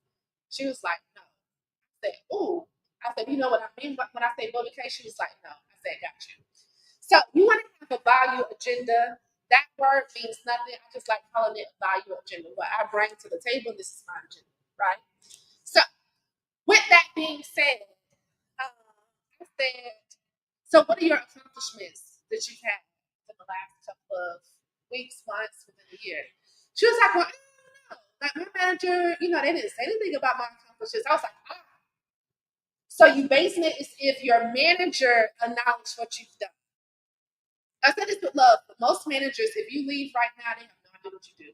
She was like, no. I said, ooh, said, you know what I mean when I say motivation? She was like, no. I said, got you. So you want to have a value agenda. That word means nothing. I just like calling it value agenda. What I bring to the table, this is my agenda, right? So with that being said, I said, so what are your accomplishments that you've had in the last couple of weeks, months, within a year? She was like, well, I don't know. Like my manager, they didn't say anything about my accomplishments. I was like, ah. So you basing it as if your manager acknowledged what you've done. I said this with love, but most managers, if you leave right now, they have no idea what you do.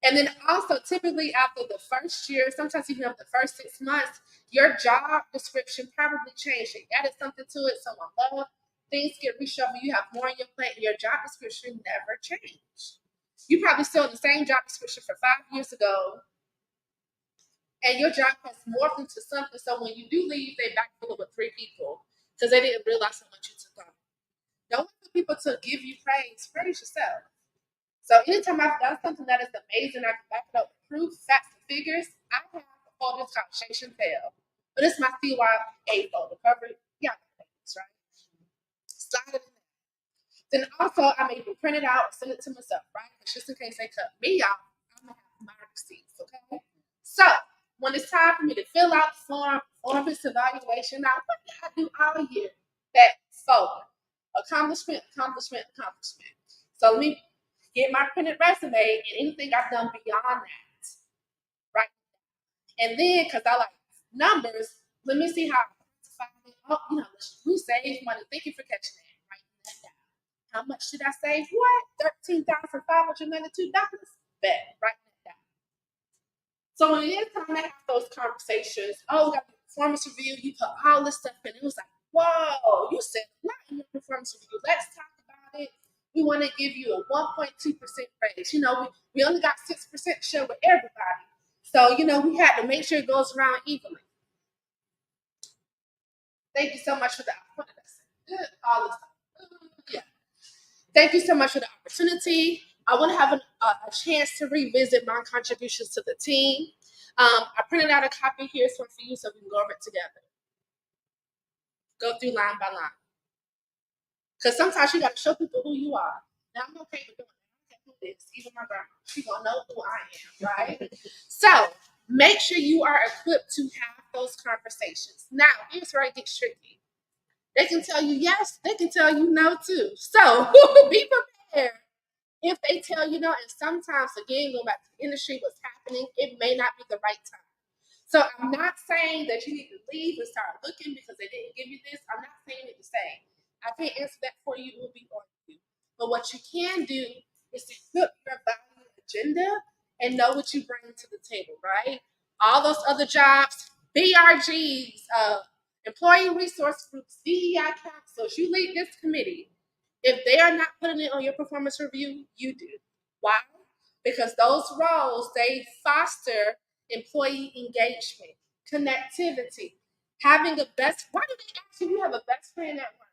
And then also, typically after the first year, sometimes even after the first 6 months, your job description probably changed. They added something to it, someone loved. Things get reshuffled, you have more on your plate, and your job description never changed. You probably still in the same job description for 5 years ago, and your job has morphed into something. So when you do leave, they backfill it with 3 people because they didn't realize how much you took on. Don't wait for people to give you praise. Praise yourself. So anytime I've done something that is amazing, I can back it up with proof, facts, and figures. I have before this conversation fail. But it's my CYA folder cover. Yeah, things, right? Slide it in there. Then also I may print it out, send it to myself, right? Just in case they cut me off, I'm gonna have my receipts, okay? So when it's time for me to fill out the form, performance evaluation, now what did I do all year? That folder. Accomplishment. So let me get my printed resume and anything I've done beyond that, right? And then, because I like numbers, let me see how I quantify it. Oh, we save money. Thank you for catching that. Writing that down. How much did I save? What? $13,592? Bet. Write that down. So when it is time to have those conversations, we got the performance review, you put all this stuff in. It was like, whoa, you said a lot in your performance review. Let's talk about it. We want to give you a 1.2% raise. We only got 6% share with everybody. So, we had to make sure it goes around evenly. Thank you so much for the opportunity. All this stuff. Yeah. Thank you so much for the opportunity. I want to have a chance to revisit my contributions to the team. I printed out a copy here for you so we can go over it together. Go through line by line. Because sometimes you got to show people who you are. Now, I'm okay with doing that. I can do this. Even my grandma, she's going to know who I am, right? So make sure you are equipped to have those conversations. Now, here's where it gets tricky. They can tell you yes, they can tell you no too. So be prepared if they tell you no. And sometimes, again, going back to the industry, what's happening, it may not be the right time. So I'm not saying that you need to leave and start looking because they didn't give you this. I'm not saying it to say. I can't answer that for you. It will be on you. But what you can do is to equip your value agenda and know what you bring to the table, right? All those other jobs, BRGs, employee resource groups, DEI councils, you lead this committee. If they are not putting it on your performance review, you do. Why? Because those roles, they foster employee engagement, connectivity, having a best. Why do they ask if you have a best friend at work?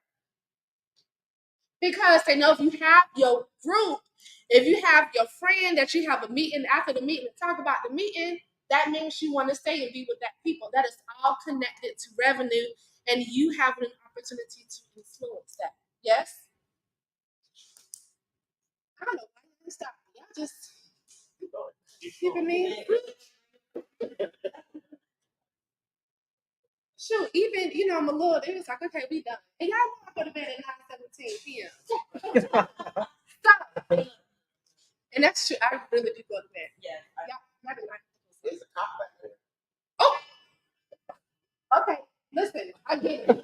Because they know if you have your group, if you have your friend that you have a meeting after the meeting to talk about the meeting, that means you want to stay and be with that people. That is all connected to revenue, and you have an opportunity to influence that. Yes? I don't know why you stop. Y'all just giving me. Shoot, even, I'm a little, it was like, okay, we done. And y'all know I go to bed at 9:17 p.m. Stop. And that's true. I really do go to bed. Yeah. Y'all do not. There's a cop back there. Oh. Okay. Listen, I get it.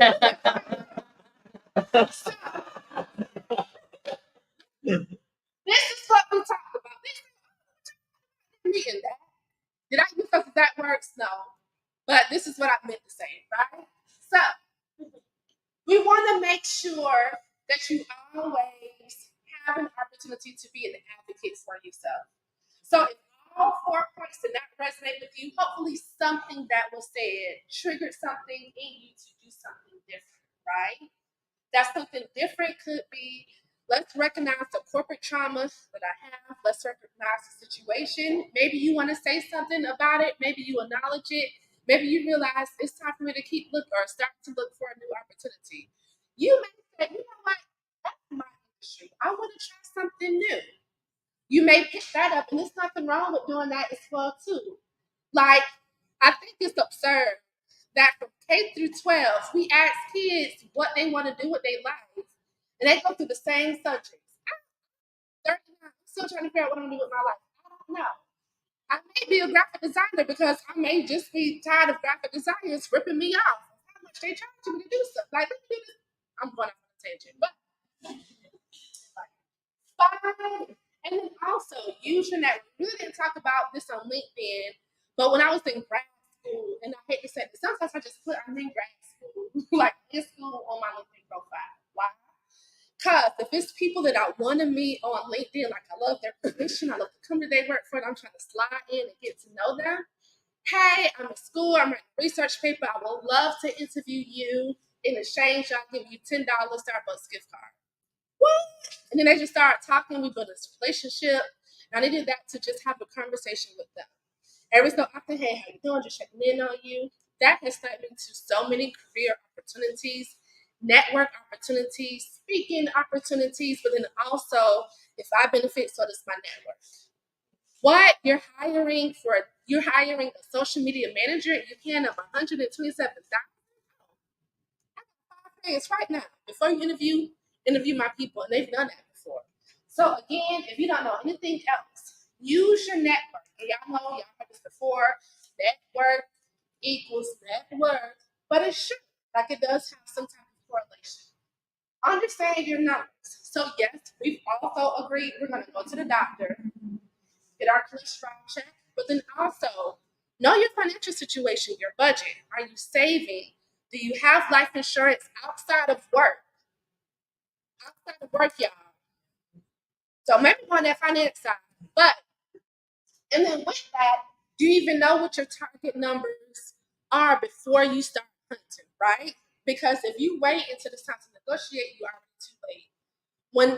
So, this is what we talked about. Did I use something that works? No. But this is what I meant to say, right? So, we want to make sure that you always have an opportunity to be an advocate for yourself. So if all 4 points did not resonate with you, hopefully something that was said triggered something in you to do something different, right? That something different could be, let's recognize the corporate trauma that I have. Let's recognize the situation. Maybe you want to say something about it. Maybe you acknowledge it. maybe you realize it's time for me to keep look or start to look for a new opportunity. You may say, you know what, that's my industry. I want to try something new. You may pick that up, and there's nothing wrong with doing that as well too. Like, I think it's absurd that from K through 12, we ask kids what they want to do with their lives, and they go through the same subjects. I'm 39, I'm still trying to figure out what I'm gonna do with my life. I don't know. I may be a graphic designer because I may just be tired of graphic designers ripping me off. How much they charge me to do stuff? Like, let me do this. I'm going off on a tangent, but fine. And then also use your network. We really didn't talk about this on LinkedIn, but when I was in grad school, and I hate to say this, sometimes I just put I'm in grad school, like in school on my LinkedIn profile. Why? Because if it's people that I want to meet on LinkedIn, like I love their position, I love the company they work for, and I'm trying to slide in and get to know them. Hey, I'm in school, I'm writing a research paper, I would love to interview you. In exchange, I'll give you $10 Starbucks gift card. What? And then they just started talking. We built this relationship. And I needed that to just have a conversation with them. Every so often, hey, how you doing? Just checking in on you. That has led me to so many career opportunities, network opportunities, speaking opportunities, but then also, if I benefit, so does my network. What you're hiring a social media manager, and you paying them $127,000. It's right now before you interview my people, and they've done that before. So again, if you don't know anything else, use your network. And y'all know, y'all heard this before. Network equals net worth, but it should, like it does have some type of correlation. Understand your numbers. So yes, we've also agreed we're going to go to the doctor, get our cholesterol checked, but then also know your financial situation, your budget. Are you saving? Do you have life insurance outside of work? Outside of work, y'all. So maybe on that finance side. But, and then with that, do you even know what your target numbers are before you start hunting, right? Because if you wait until it's time to negotiate, you are already too late. When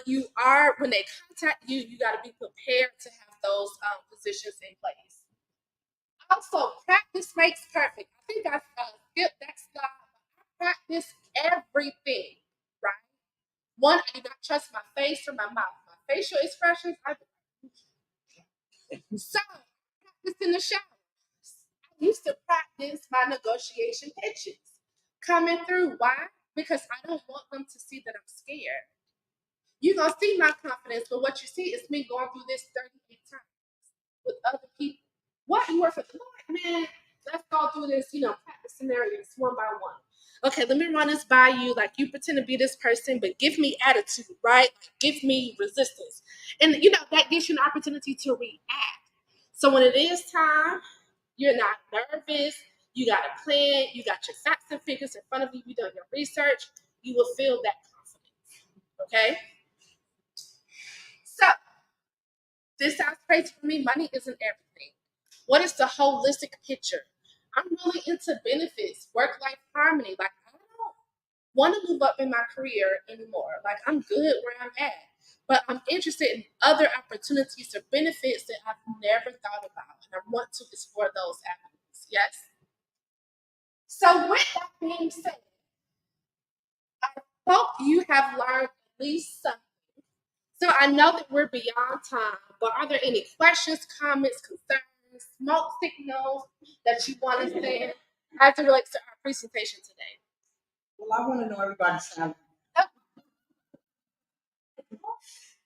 they contact you, you got to be prepared to have those positions in place. Also, practice makes perfect. I think I skipped that slide. I practice everything, right? One, I do not trust my face or my mouth. My facial expressions, so practice in the shower. I used to practice my negotiation pitches coming through. Why? Because I don't want them to see that I'm scared. You're going to see my confidence, but what you see is me going through this 38 times with other people. What? You work for the Lord, man. Let's go through this, practice scenarios one by one. Okay, let me run this by you. Like, you pretend to be this person, but give me attitude, right? Like, give me resistance. And, that gives you an opportunity to react. So when it is time, you're not nervous. You got a plan. You got your facts and figures in front of you. You done your research. You will feel that confidence, okay? So, this sounds crazy for me. Money isn't everything. What is the holistic picture? I'm really into benefits, work-life harmony. Like, I don't want to move up in my career anymore. Like, I'm good where I'm at. But I'm interested in other opportunities or benefits that I've never thought about. And I want to explore those avenues. Yes? So with that being said, I hope you have learned at least something. So I know that we're beyond time, but are there any questions, comments, concerns, smoke signals that you want to send as it relates to our presentation today? Well, I want to know everybody's salary.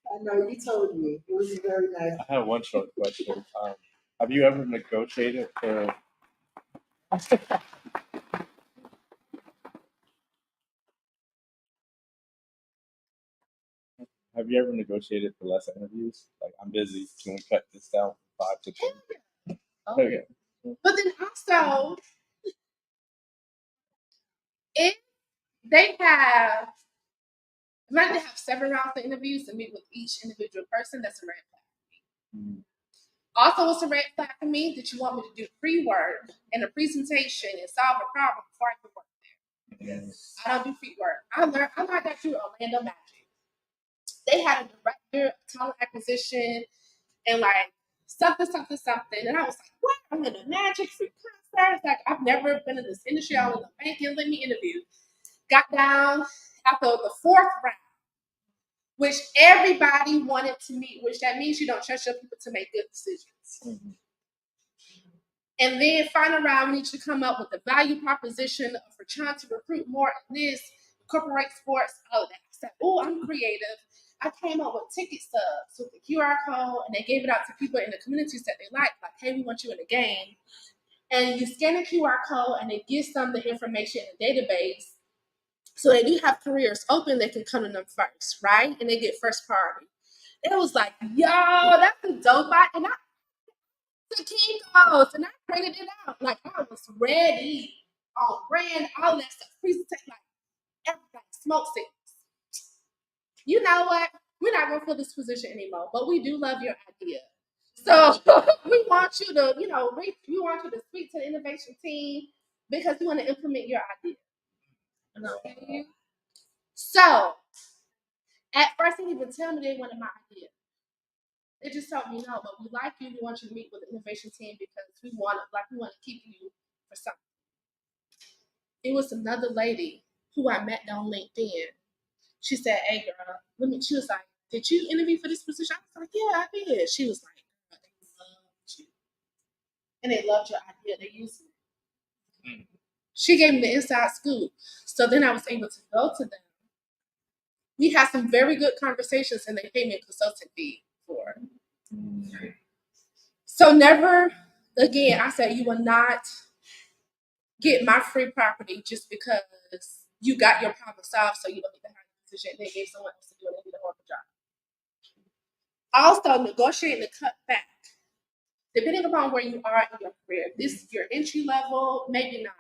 I know you told me. It was very nice. I have one short question. Have you ever negotiated for? Have you ever negotiated for less interviews? Like, I'm busy. Can we cut this down from 5 to 10? Okay. But then also, if they have, might have 7 rounds of interviews and meet with each individual person, that's a red flag. Also, it's a red flag for me that you want me to do pre-work and a presentation and solve a problem before I can work there. Yes. I don't do pre-work. I learned that through Orlando Magic. They had a director of talent acquisition and like something. And I was like, what? I'm in a Magic free first, like, I've never been in this industry. I was in banking. Let me interview. Got down after the 4th round, which everybody wanted to meet, which that means you don't trust your people to make good decisions. And then final round, we need you to come up with the value proposition for trying to recruit more in this, incorporate sports, all of that. I said, oh, I'm creative. I came up with ticket stubs with the QR code, and they gave it out to people in the communities that they like, hey, we want you in the game. And you scan the QR code, and it gives them the information in the database. So they do have careers open, they can come to them first, right? And they get first priority. It was like, yo, that's a dope. And I the King calls, and I printed it out. Like, I was ready on brand, all that stuff. Presentation, like everything, smoke signals. You know what? We're not going to fill this position anymore, but we do love your idea. So we want you to, we want you to speak to the innovation team because we want to implement your idea. Okay? So at first, they didn't even tell me they wanted my idea. They just told me no, but we like you. We want you to meet with the innovation team because we want to keep you for something. It was another lady who I met on LinkedIn. She said, "Hey girl, she was like, did you interview for this position?" I was like, "Yeah, I did." She was like, "They loved you, and they loved your idea. They used it." She gave me the inside scoop. So then I was able to go to them. We had some very good conversations, and they paid me a consultant fee for it. So never again, I said, you will not get my free property just because you got your problem solved, so you don't need to hire the position. They gave someone else to do it and they did a horrible job. Also, negotiating the cut back. Depending upon where you are in your career, this is your entry level, maybe not.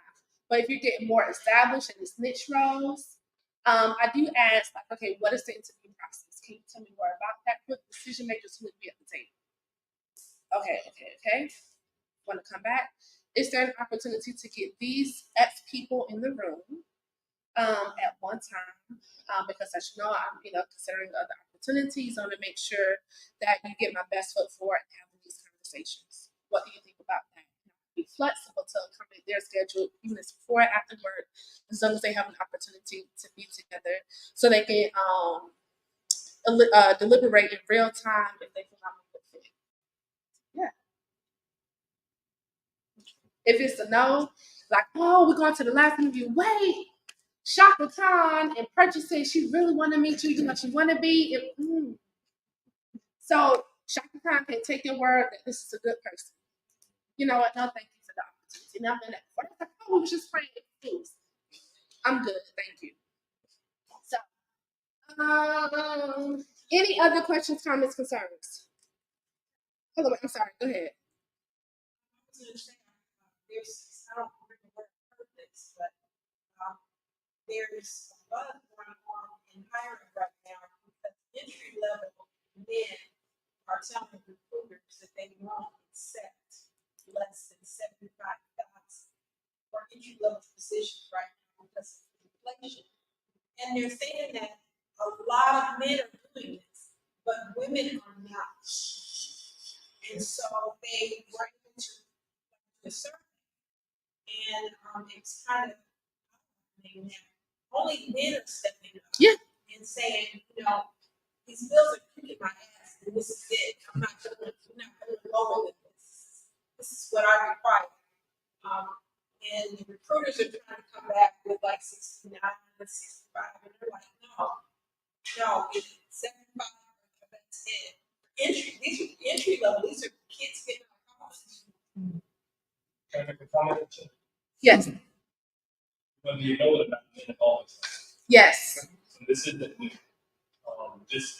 But if you're getting more established in this niche roles, I do ask, like, okay, what is the interview process? Can you tell me more about that? What decision makers would be at the table? Okay. Want to come back? Is there an opportunity to get these X people in the room at one time? Because as you know, I'm considering other opportunities. I want to make sure that you get my best foot forward and having these conversations. What do you think about that? Be flexible to accommodate their schedule, even if it's before or after work, as long as they have an opportunity to be together, so they can deliberate in real time if they feel I'm a good fit. Yeah. If it's a no, like, oh, we're going to the last interview. Wait, Shaka Khan and purchasing, she really want to meet you. She want to be. So Shaka Khan can take your word that this is a good person. You know what? No, thank you for the opportunity. Now I've been at before. Like, oh, we was just praying. I'm good, thank you. So, any other questions, comments, concerns? Hold on, I'm sorry. Go ahead. I don't remember the word purpose, but there's a buzz going on in hiring right now because entry level men are telling recruiters that they won't accept less than 75,000 for entry level positions right now because of inflation. And they're saying that a lot of men are doing this, but women are not. And so they were into the survey. And it's kind of only men are stepping up and saying, these bills are kicking my ass, and this is it. I'm not going lower than this. This is what I require. And the recruiters are trying to come back with like 69 and 65, and they're like, no, it's 75. That's it. These are entry level. These are kids getting out of college. Can I make a comment? Yes. Whether you know it about men always. Yes. So this isn't new. There's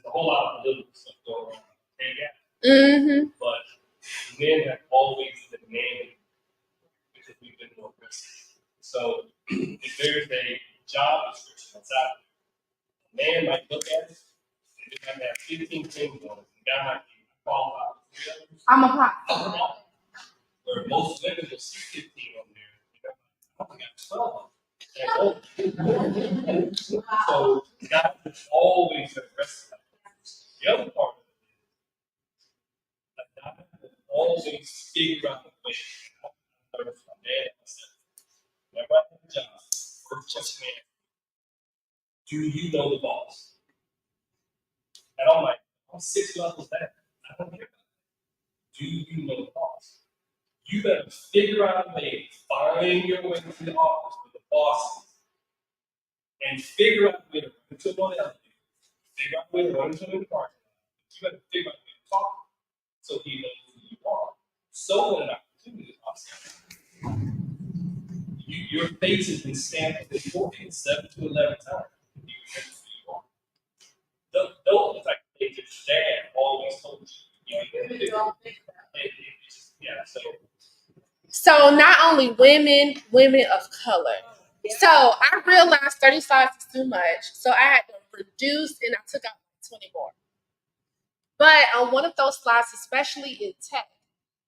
a whole lot of political stuff going on. Mm-hmm. But men have always demanded because we've been more aggressive. So if there's a job description that's out there, a man might look at it and they have 15 things on it. The guy might be qualified for 3 others. I'm a Where most women will see 15 on there. I only got 12. So guys have always aggressive. The other part of it is that guys will always figure out the way I remember my dad, I said, whenever I get a job, first question they ask me, do you know the boss? And I'm like, I'm 6 levels down. I don't care about that. Do you know the boss? You better figure out a way, find your way to the office with the boss, and figure out a way to run to one elevator, figure out a way to run to the parking lot. You better figure out a way to talk so he knows who you are. So when an opportunity pops up, your face has been stamped with your forehead 7 to 11 times. You remember who you are. Those are the type of things that your dad always told you. Yeah, So not only women of color. So I realized 30 slides is too much. So I had to reduce and I took out 20 more. But on one of those slides, especially in tech,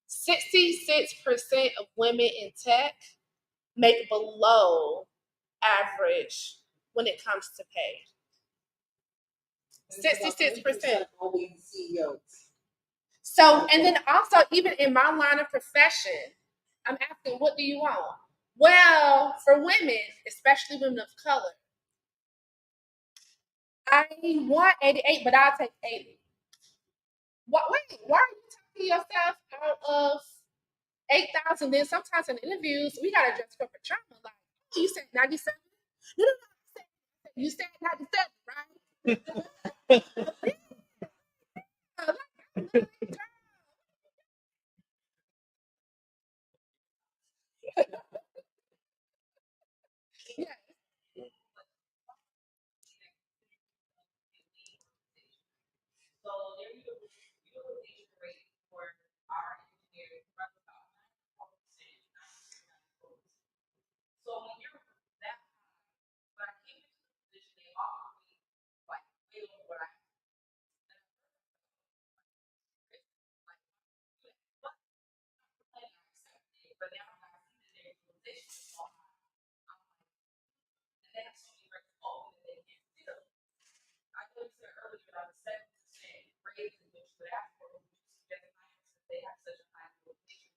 66% of women in tech make below average when it comes to pay. 66%. Only CEOs. So, and then also, even in my line of profession, I'm asking, what do you want? Well, for women, especially women of color, I want 88, but I'll take 80. What? Wait, why are you talking yourself out of 8,000? Then sometimes in interviews, we gotta address corporate trauma. Like, oh, you said 97? No, you said 97, right? Yeah. So their utilization rate for our engineers runs about 94%. So when you're that high, when I came into the position, they offered me like way over what I had. But now I see that their utilization is so high. And they have so many records open that they can't fill. I know you said earlier about the 7% raise in which would ask for, which is just they have such a high utilization.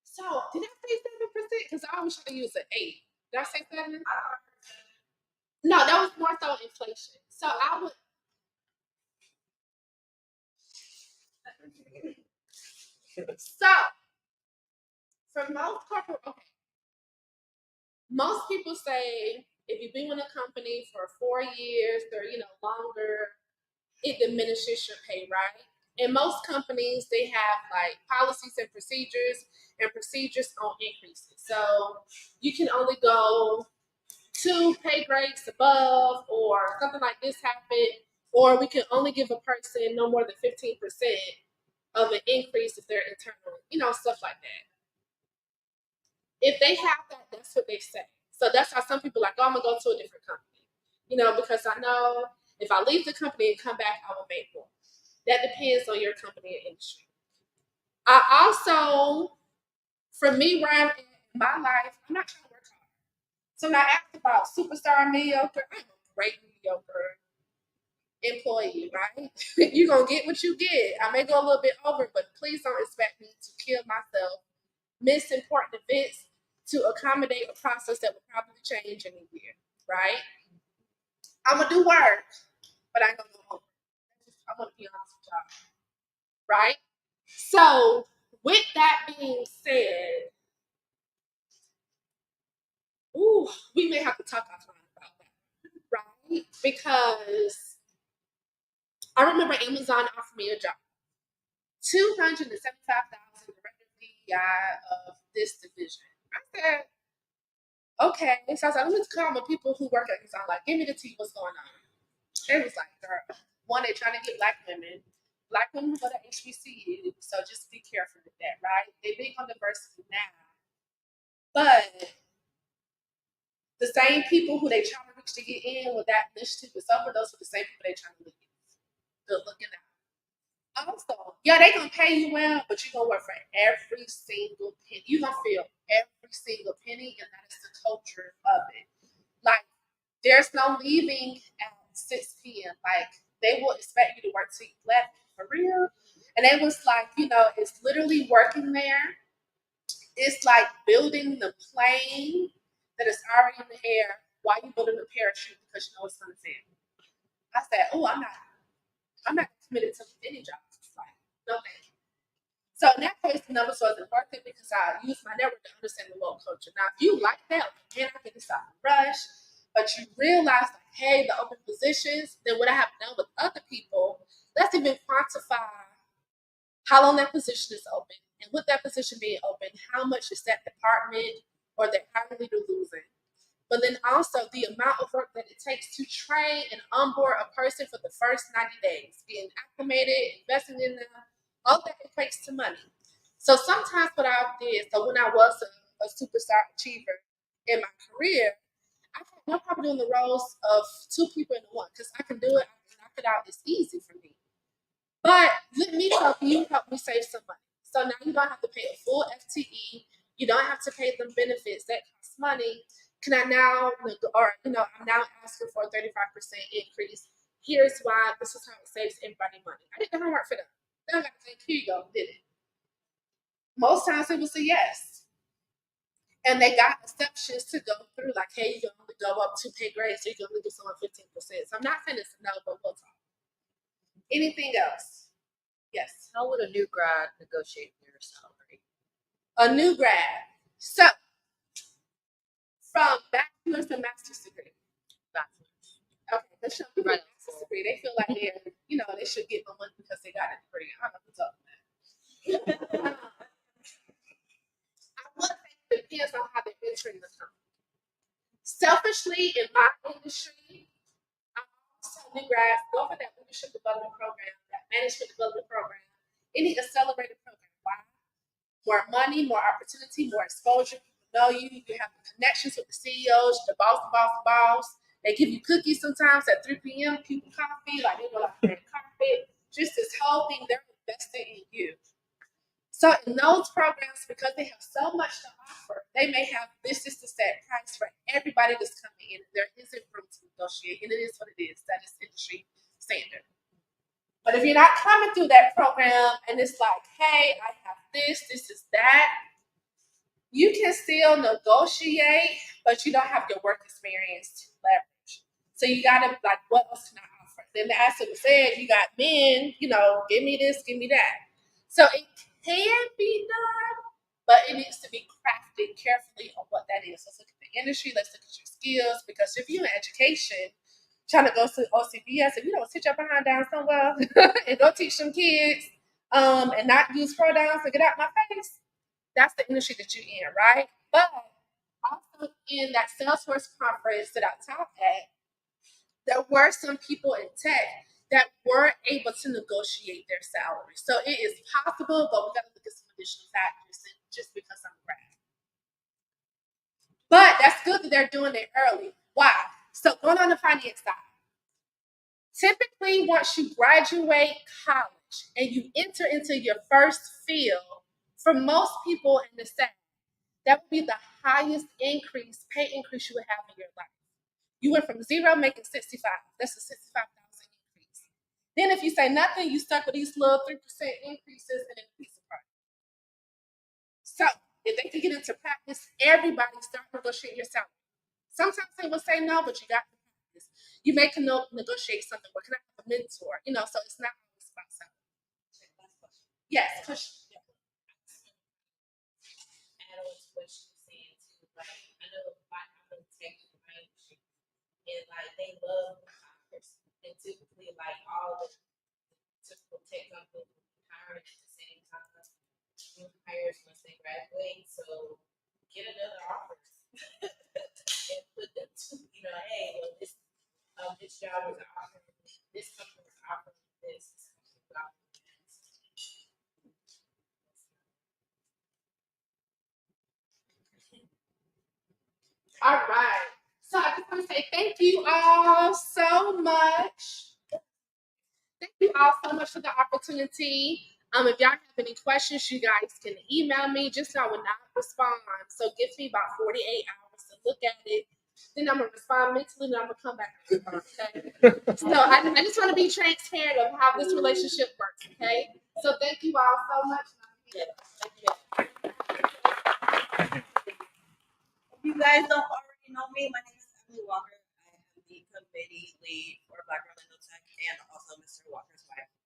So, did I say 7%? Because I always try to use an 8. Did I say 7? No, that was more so inflation. So I would. So, for most corporate, okay, most people say if you've been with a company for 4 years or longer, it diminishes your pay, right? In most companies, they have like policies and procedures on increases. So you can only go 2 pay grades above, or something like this happened, or we can only give a person no more than 15% of an increase if they're internal, stuff like that. If they have that, that's what they say. So that's how some people like, oh, I'm gonna go to a different company, because I know if I leave the company and come back, I will make more. That depends on your company and industry. I also, for me, where I'm in my life, I'm not trying to work hard. So when I asked about superstar mediocre, I'm a great mediocre employee, right? You're going to get what you get. I may go a little bit over, but please don't expect me to kill myself, miss important events to accommodate a process that will probably change in a year, right? I'm going to do work, but I ain't going to go over. I want to be honest with y'all, right? So with that being said, we may have to talk offline about that, right? Because I remember Amazon offered me a job, $275,000 director of DEI of this division. I said, okay. So I was like, let me call my people who work at Amazon. Like, give me the tea. What's going on? It was like, girl, one, they're trying to get black women who go to HBCU. So just be careful with that, right? They big on diversity now, but the same people who they trying to reach to get in with that initiative is over, those are the same people they trying to look at. Good looking out. Also, yeah, they gonna pay you well, but you're gonna work for every single penny. You're gonna feel every single penny, and that is the culture of it. Like, there's no leaving at 6 p.m. Like, they will expect you to work till you left, for real. And it was like, it's literally working there It's like building the plane that is already in the air while you're building the parachute because you know it's gonna fail. I said, oh, I'm not committed to any job. It's like, no thank you. So in that case, the numbers wasn't worth it because I used my network to understand the local culture. Now, if you like that, man, I can stop and rush, but you realize, like, hey, the open positions, then what I have done with other people, let's even quantify how long that position is open, and with that position being open, how much is that department or that hiring leader losing? But then also the amount of work that it takes to train and onboard a person for the first 90 days, getting acclimated, investing in them, all that equates to money. So sometimes what I did, so when I was a superstar achiever in my career, I had no problem doing the roles of two people in one because I can do it, I can knock it out, it's easy for me. But let me help you help me save some money. So now you don't have to pay a full FTE. You don't have to pay them benefits that cost money. Can I now, or I'm now asking for a 35% increase. Here's why. This is how it saves everybody money. I did the homework for them. Then I got to say, here you go, did it. Most times they will say yes. And they got exceptions to go through, like, hey, you can only go up 2 pay grades, so you can only give someone 15%. So I'm not saying it's a no, but we'll talk. Anything else? Yes. How would a new grad negotiate their salary? A new grad. So, from bachelor's to master's degree. Bachelor's. Okay, let's show people Right. master's degree. They feel like they should get the money because they got a degree. I don't know who's up with that. I would say it depends on how they're entering the company. Selfishly, in my industry, I always tell new grads, go for that leadership development program, that management development program, any accelerated program. Why? More money, more opportunity, more exposure. People know you. You have the connections with the CEOs, the boss. They give you cookies sometimes at 3 p.m., people coffee, like they go like red carpet. Just this whole thing, they're invested in you. So in those programs, because they have so much to offer, they may have this is the set price for everybody that's coming in. There isn't room to negotiate, and it is what it is. That is industry standard. But if you're not coming through that program and it's like, hey, I have this is that, you can still negotiate, but you don't have your work experience to leverage. So you gotta like, what else can I offer? Then the answer was said, you got men, give me this, give me that. So it can be done, but it needs to be crafted carefully on what that is. Let's look at the industry, let's look at your skills, because if you're in education, trying to go to OCBS, if you don't sit your behind down somewhere and go teach some kids and not use pronouns to get out my face, that's the industry that you're in, right? But also in that Salesforce conference that I taught at, there were some people in tech that weren't able to negotiate their salary. So it is possible, but we got to look at some additional factors just because I'm a grad. But that's good that they're doing it early. Why? So going on the finance side, typically once you graduate college and you enter into your first field, for most people in the South, that would be the highest pay increase you would have in your life. You went from 0 making 65. That's a 65,000 increase. Then if you say nothing, you stuck with these little 3% increases and increase the price. So if they can get into practice, everybody start negotiating your salary. Sometimes they will say no, but you got to practice. You may negotiate something. What can I have a mentor? So it's not always about salary. Yes, push. Add on to what she was saying too. Like I know I'm in tech industry, and like they love hires, and typically like all the typical tech companies hire at the same time. New hires once they graduate, so get another offer and put them to hey, well this job is offering this company is offering this. All right. So I just want to say thank you all so much. Thank you all so much for the opportunity. If y'all have any questions, you guys can email me. Just know I will not respond. So give me about 48 hours to look at it. Then I'm going to respond mentally, and I'm going to come back and respond, okay? So I just want to be transparent of how this relationship works, okay? So thank you all so much. Yeah, thank you. you guys don't already know me, my name is Emily Walker. I am the committee lead for Black Orlando Tech and also Mr. Walker's wife.